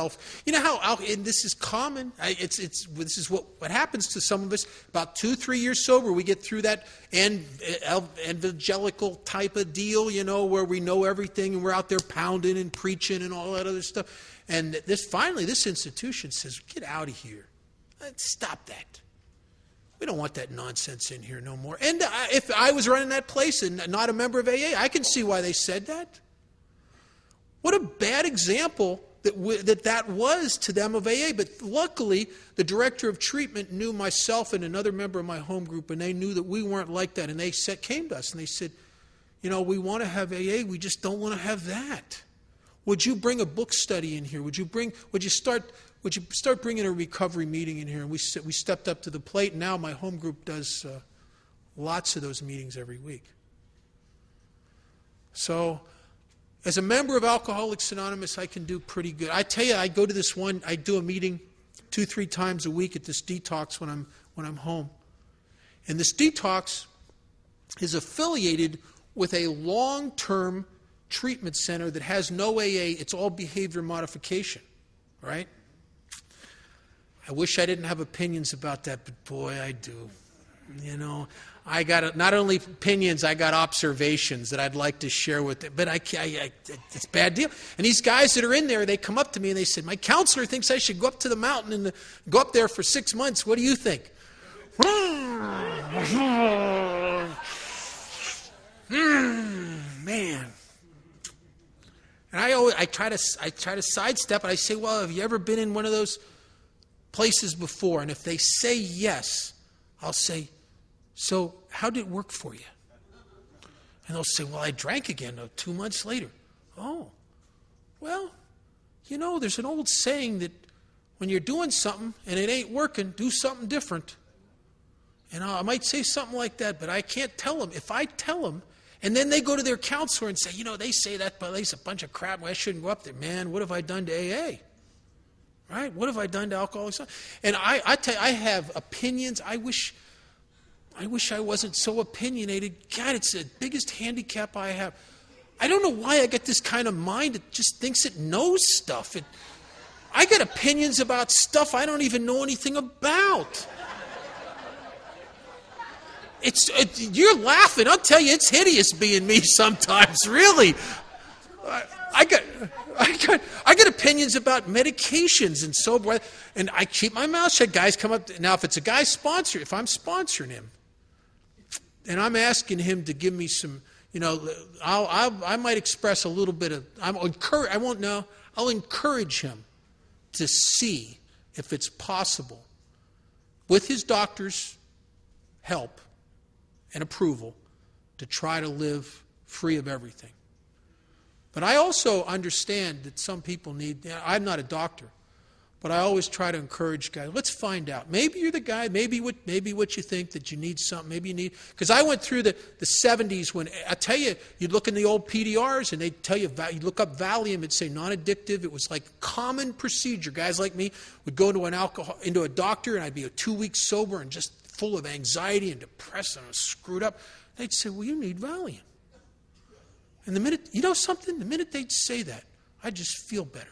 you know how, and this is common, this is what happens to some of us. About 2-3 years sober, we get through that evangelical type of deal, you know, where we know everything and we're out there pounding and preaching and all that other stuff. And finally, this institution says, get out of here. Stop that. We don't want that nonsense in here no more. And if I was running that place and not a member of AA, I can see why they said that. What a bad example that was to them of AA. But luckily, the director of treatment knew myself and another member of my home group, and they knew that we weren't like that. And they came to us and they said, you know, we want to have AA, we just don't want to have that. Would you bring a book study in here? Would you start bringing a recovery meeting in here? And we stepped up to the plate. And now my home group does lots of those meetings every week. So, as a member of Alcoholics Anonymous, I can do pretty good. I tell you, I go to I do a meeting 2-3 times a week at this detox when I'm home. And this detox is affiliated with a long-term treatment center that has no AA. It's all behavior modification, right? I wish I didn't have opinions about that, but boy, I do. You know, I got not only opinions, I got observations that I'd like to share with them. But it's a bad deal. And these guys that are in there, they come up to me and they said, my counselor thinks I should go up to the mountain and go up there for 6 months. What do you think? Man. And I try to sidestep, and I say, well, have you ever been in one of those places before? And if they say yes, I'll say, so how did it work for you? And they'll say, well, I drank again 2 months later. Oh, well, you know, there's an old saying that when you're doing something and it ain't working, do something different. And I might say something like that, but I can't tell them. If I tell them And then they go to their counselor and say, they say that place a bunch of crap. I shouldn't go up there. Man, what have I done to AA? Right? What have I done to Alcoholics Anonymous? And I tell you, I have opinions. I wish I wasn't so opinionated. God, it's the biggest handicap I have. I don't know why I get this kind of mind that just thinks it knows stuff. I get opinions about stuff I don't even know anything about. You're laughing. I'll tell you, it's hideous being me sometimes. Really, I get opinions about medications and so forth, and I keep my mouth shut. Guys come up now. If it's a guy if I'm sponsoring him, and I'm asking him to give me some, I might express a little bit of. I'll encourage him to see if it's possible, with his doctor's help and approval, to try to live free of everything. But I also understand that some people I'm not a doctor, but I always try to encourage guys, let's find out. Maybe you're the guy, maybe what you think that you need something, maybe you need, because I went through the 70s when, I tell you, you'd look in the old PDRs and they'd tell you, you look up Valium, it'd say non-addictive. It was like common procedure. Guys like me would go into a doctor, and I'd be 2 weeks sober and just full of anxiety and depressed and screwed up. They'd say, well, you need Valium. And the minute they'd say that, I'd just feel better.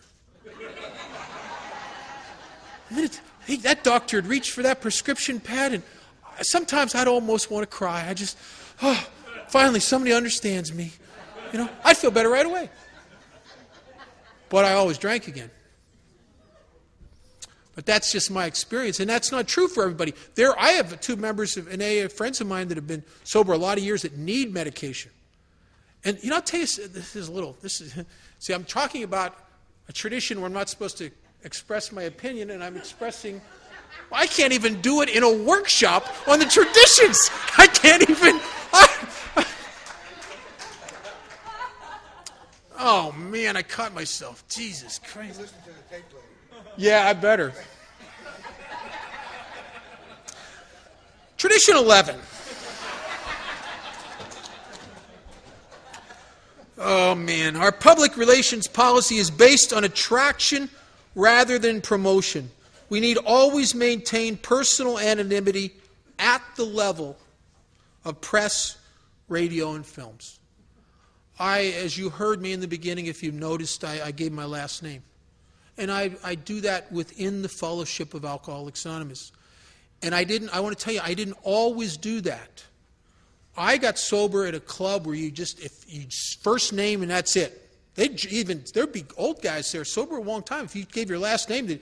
That doctor would reach for that prescription pad, and sometimes I'd almost want to cry. Finally somebody understands me. I'd feel better right away. But I always drank again. But that's just my experience, and that's not true for everybody. I have 2 members of an AA, friends of mine that have been sober a lot of years that need medication. And I'll tell you, see, I'm talking about a tradition where I'm not supposed to express my opinion, and I'm expressing, I can't even do it in a workshop on the traditions. I can't even, oh man, I caught myself. Jesus Christ. Listen to the tape later. Yeah, I better. Tradition 11. Oh man, our public relations policy is based on attraction rather than promotion. We need always maintain personal anonymity at the level of press, radio, and films. As you heard me in the beginning, if you noticed, I gave my last name. And I do that within the fellowship of Alcoholics Anonymous. And I want to tell you, I didn't always do that. I got sober at a club where if you first name and that's it. There'd be old guys there sober a long time. If you gave your last name,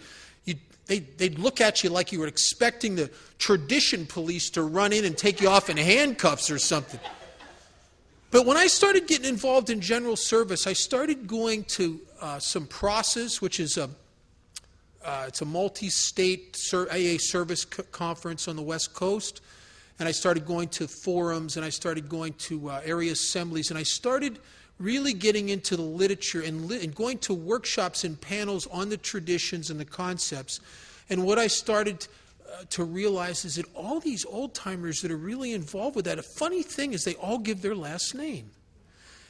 they'd look at you like you were expecting the tradition police to run in and take you off in handcuffs or something. But when I started getting involved in general service, I started going to some process, which is it's a multi-state AA service conference on the West Coast. And I started going to forums, and I started going to area assemblies, and I started really getting into the literature and going to workshops and panels on the traditions and the concepts. And what I started to realize is that all these old-timers that are really involved with that, a funny thing is they all give their last name.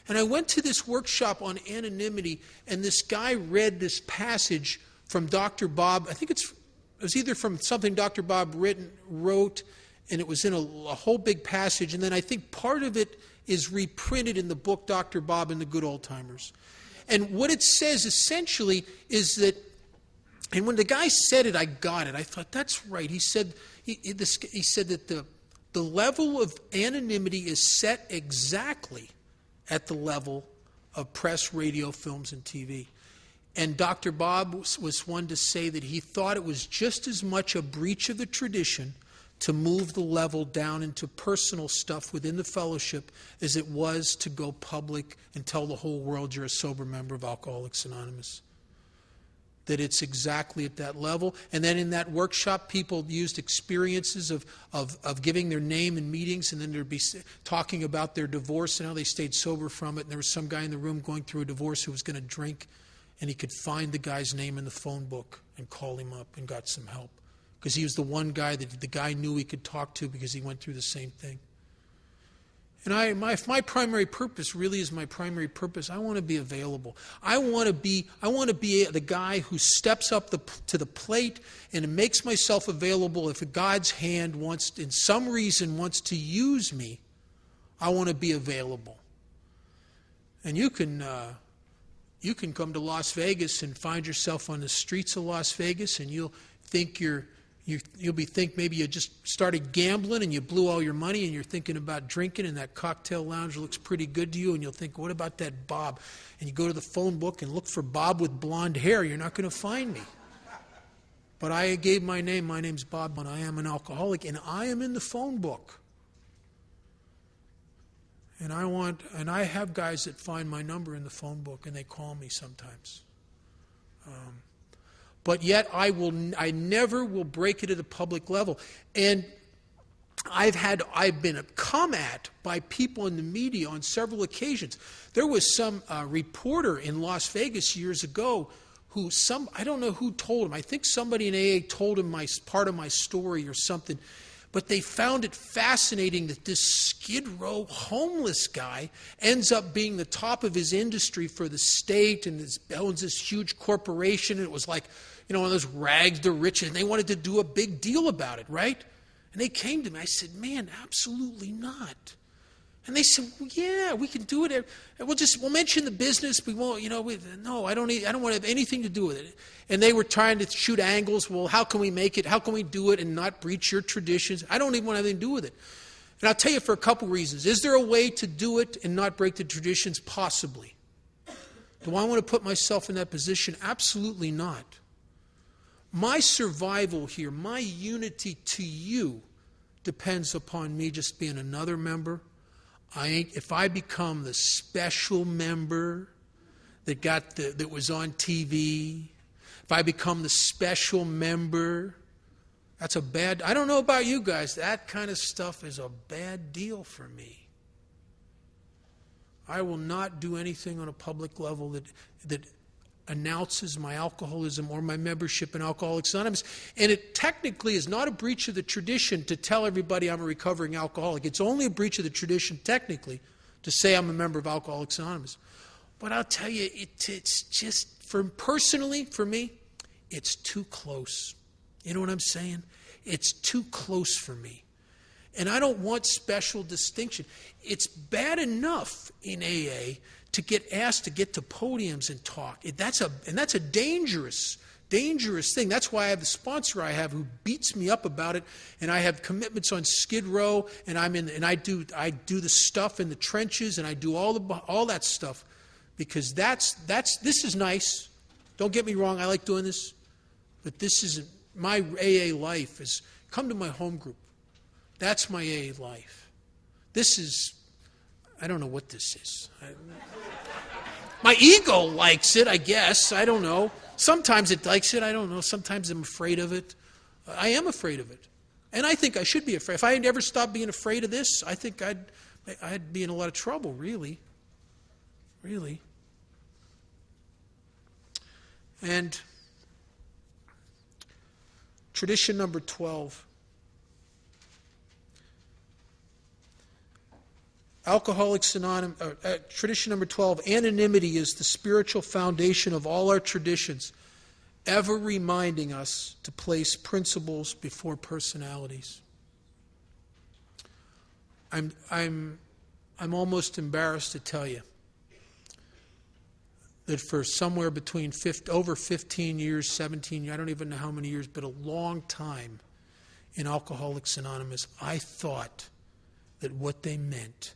And I went to this workshop on anonymity, and this guy read this passage from Dr. Bob. I think it was either from something Dr. Bob wrote, and it was in a whole big passage. And then I think part of it is reprinted in the book Dr. Bob and the Good Old Timers. And what it says essentially is that, and when the guy said it, I got it. I thought, that's right. He said that the level of anonymity is set exactly at the level of press, radio, films, and TV. And Dr. Bob was one to say that he thought it was just as much a breach of the tradition to move the level down into personal stuff within the fellowship as it was to go public and tell the whole world you're a sober member of Alcoholics Anonymous. That it's exactly at that level. And then in that workshop, people used experiences of giving their name in meetings, and then there'd be talking about their divorce and how they stayed sober from it. And there was some guy in the room going through a divorce who was going to drink, and he could find the guy's name in the phone book and call him up and got some help. Because he was the one guy that the guy knew he could talk to because he went through the same thing. And if my primary purpose really is my primary purpose, I want to be available. I want to be the guy who steps up to the plate and makes myself available. If God's hand in some reason wants to use me, I want to be available. And you can come to Las Vegas and find yourself on the streets of Las Vegas, and you'll think maybe you just started gambling and you blew all your money and you're thinking about drinking, and that cocktail lounge looks pretty good to you, and you'll think, what about that Bob? And you go to the phone book and look for Bob with blonde hair. You're not going to find me. But I gave my name. My name's Bob, and I am an alcoholic, and I am in the phone book. And I have guys that find my number in the phone book, and they call me sometimes. But yet I never will break it at a public level. And I've been come at by people in the media on several occasions. There was some reporter in Las Vegas years ago I don't know who told him. I think somebody in AA told him part of my story or something. But they found it fascinating that this Skid Row homeless guy ends up being the top of his industry for the state and owns this huge corporation. And it was like, one of those rags to riches. And they wanted to do a big deal about it, right? And they came to me. I said, man, absolutely not. And they said, well, yeah, we can do it. We'll mention the business. We won't, no, I don't want to have anything to do with it. And they were trying to shoot angles. Well, how can we make it? How can we do it and not breach your traditions? I don't even want to have anything to do with it. And I'll tell you for a couple reasons. Is there a way to do it and not break the traditions? Possibly. Do I want to put myself in that position? Absolutely not. My survival here, my unity to you, depends upon me just being another member. If I become the special member that was on TV, if I become the special member, that's I don't know about you guys, that kind of stuff is a bad deal for me. I will not do anything on a public level that announces my alcoholism or my membership in Alcoholics Anonymous. And it technically is not a breach of the tradition to tell everybody I'm a recovering alcoholic. It's only a breach of the tradition, technically, to say I'm a member of Alcoholics Anonymous. But I'll tell you, it's just, personally, for me, it's too close. You know what I'm saying? It's too close for me. And I don't want special distinction. It's bad enough in AA to get asked to get to podiums and talk. That's a dangerous thing. That's why I have the sponsor I have who beats me up about it, and I have commitments on Skid Row, and I do the stuff in the trenches, and I do all that stuff, because this is nice. Don't get me wrong, I like doing this, but this isn't my AA life. Is come to my home group. That's my AA life. This is, I don't know what this is. My ego likes it, I guess. I don't know. Sometimes it likes it. I don't know. Sometimes I'm afraid of it. I am afraid of it. And I think I should be afraid. If I had ever stopped being afraid of this, I think I'd be in a lot of trouble, really. Really. And tradition number 12. Alcoholics Anonymous, tradition number 12, anonymity is the spiritual foundation of all our traditions, ever reminding us to place principles before personalities. I'm almost embarrassed to tell you that for somewhere between over 15 years, 17 years, I don't even know how many years, but a long time in Alcoholics Anonymous, I thought that what they meant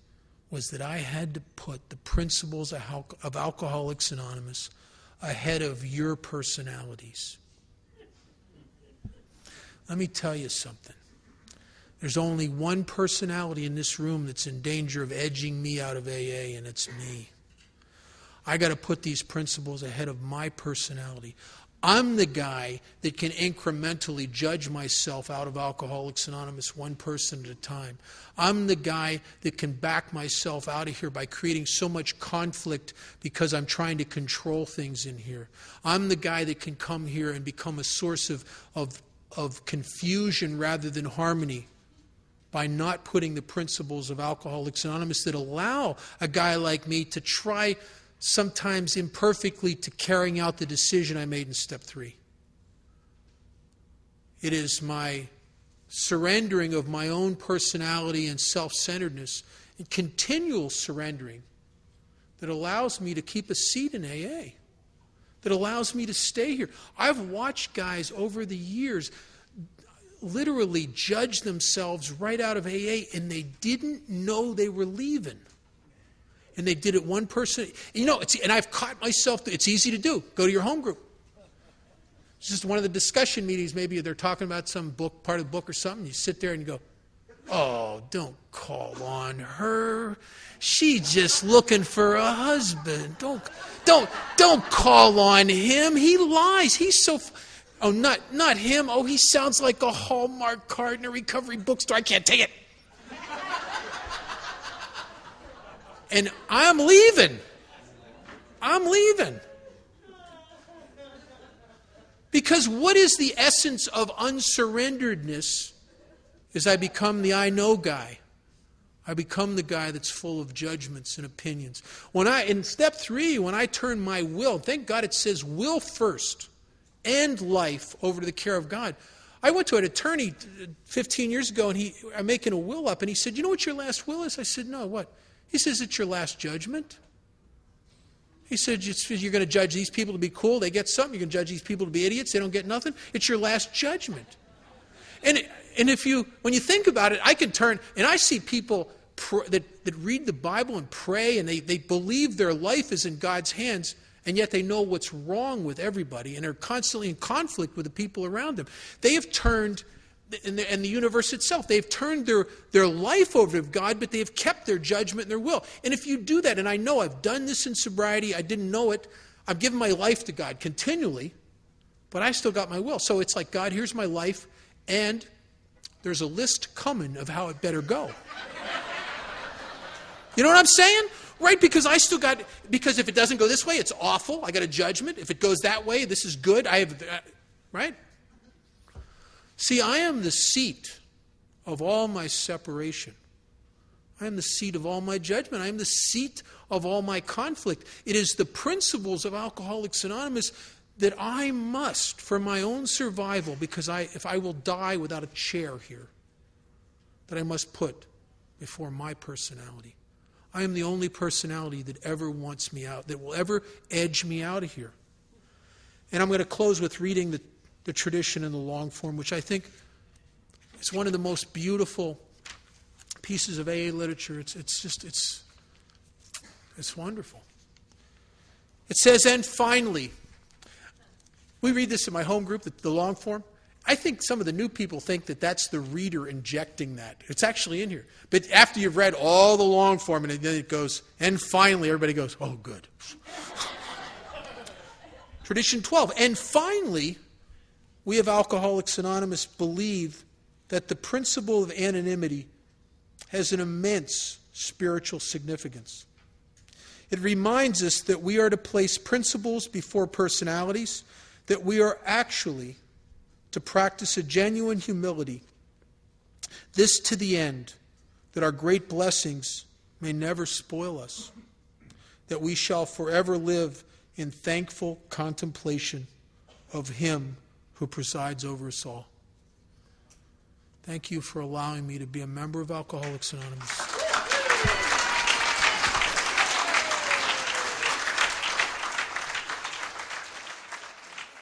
was that I had to put the principles of Alcoholics Anonymous ahead of your personalities. Let me tell you something. There's only one personality in this room that's in danger of edging me out of AA, and it's me. I got to put these principles ahead of my personality. I'm the guy that can incrementally judge myself out of Alcoholics Anonymous one person at a time. I'm the guy that can back myself out of here by creating so much conflict because I'm trying to control things in here. I'm the guy that can come here and become a source of confusion rather than harmony by not putting the principles of Alcoholics Anonymous that allow a guy like me to try, sometimes imperfectly, to carrying out the decision I made in step 3. It is my surrendering of my own personality and self-centeredness and continual surrendering that allows me to keep a seat in AA, that allows me to stay here. I've watched guys over the years literally judge themselves right out of AA, and they didn't know they were leaving. And they did it one person. You know, and I've caught myself, it's easy to do. Go to your home group. It's just one of the discussion meetings, maybe they're talking about some book, part of the book or something. You sit there and you go, oh, don't call on her. She's just looking for a husband. Don't call on him. He lies. He's so... Oh, not him. Oh, he sounds like a Hallmark card in a recovery bookstore. I can't take it. And I'm leaving. Because what is the essence of unsurrenderedness is I become the I know guy. I become the guy that's full of judgments and opinions. In step 3, when I turn my will, thank God it says will first, and life over to the care of God. I went to an attorney 15 years ago, and I'm making a will up, and he said, you know what your last will is? I said, no, what? He says, it's your last judgment. He said, you're going to judge these people to be cool, they get something. You're going to judge these people to be idiots, they don't get nothing. It's your last judgment. And when you think about it, I can turn, and I see people that read the Bible and pray, and they believe their life is in God's hands, and yet they know what's wrong with everybody, and they're constantly in conflict with the people around them. They have turned, and the universe itself, they've turned their life over to God, but they have kept their judgment and their will. And if you do that, and I know I've done this in sobriety, I didn't know it, I've given my life to God continually, but I still got my will. So it's like, God, here's my life, and there's a list coming of how it better go. You know what I'm saying? Right? Because because if it doesn't go this way, it's awful. I got a judgment. If it goes that way, this is good. Right? See, I am the seat of all my separation. I am the seat of all my judgment. I am the seat of all my conflict. It is the principles of Alcoholics Anonymous that I must, for my own survival, because if I will die without a chair here, that I must put before my personality. I am the only personality that ever wants me out, that will ever edge me out of here. And I'm going to close with reading the tradition in the long form, which I think is one of the most beautiful pieces of AA literature. It's wonderful. It says, and finally, we read this in my home group, the long form. I think some of the new people think that that's the reader injecting that. It's actually in here. But after you've read all the long form, and then it goes, and finally, everybody goes, oh, good. Tradition 12. And finally, we of Alcoholics Anonymous believe that the principle of anonymity has an immense spiritual significance. It reminds us that we are to place principles before personalities, that we are actually to practice a genuine humility, this to the end that our great blessings may never spoil us, that we shall forever live in thankful contemplation of Him who presides over us all. Thank you for allowing me to be a member of Alcoholics Anonymous.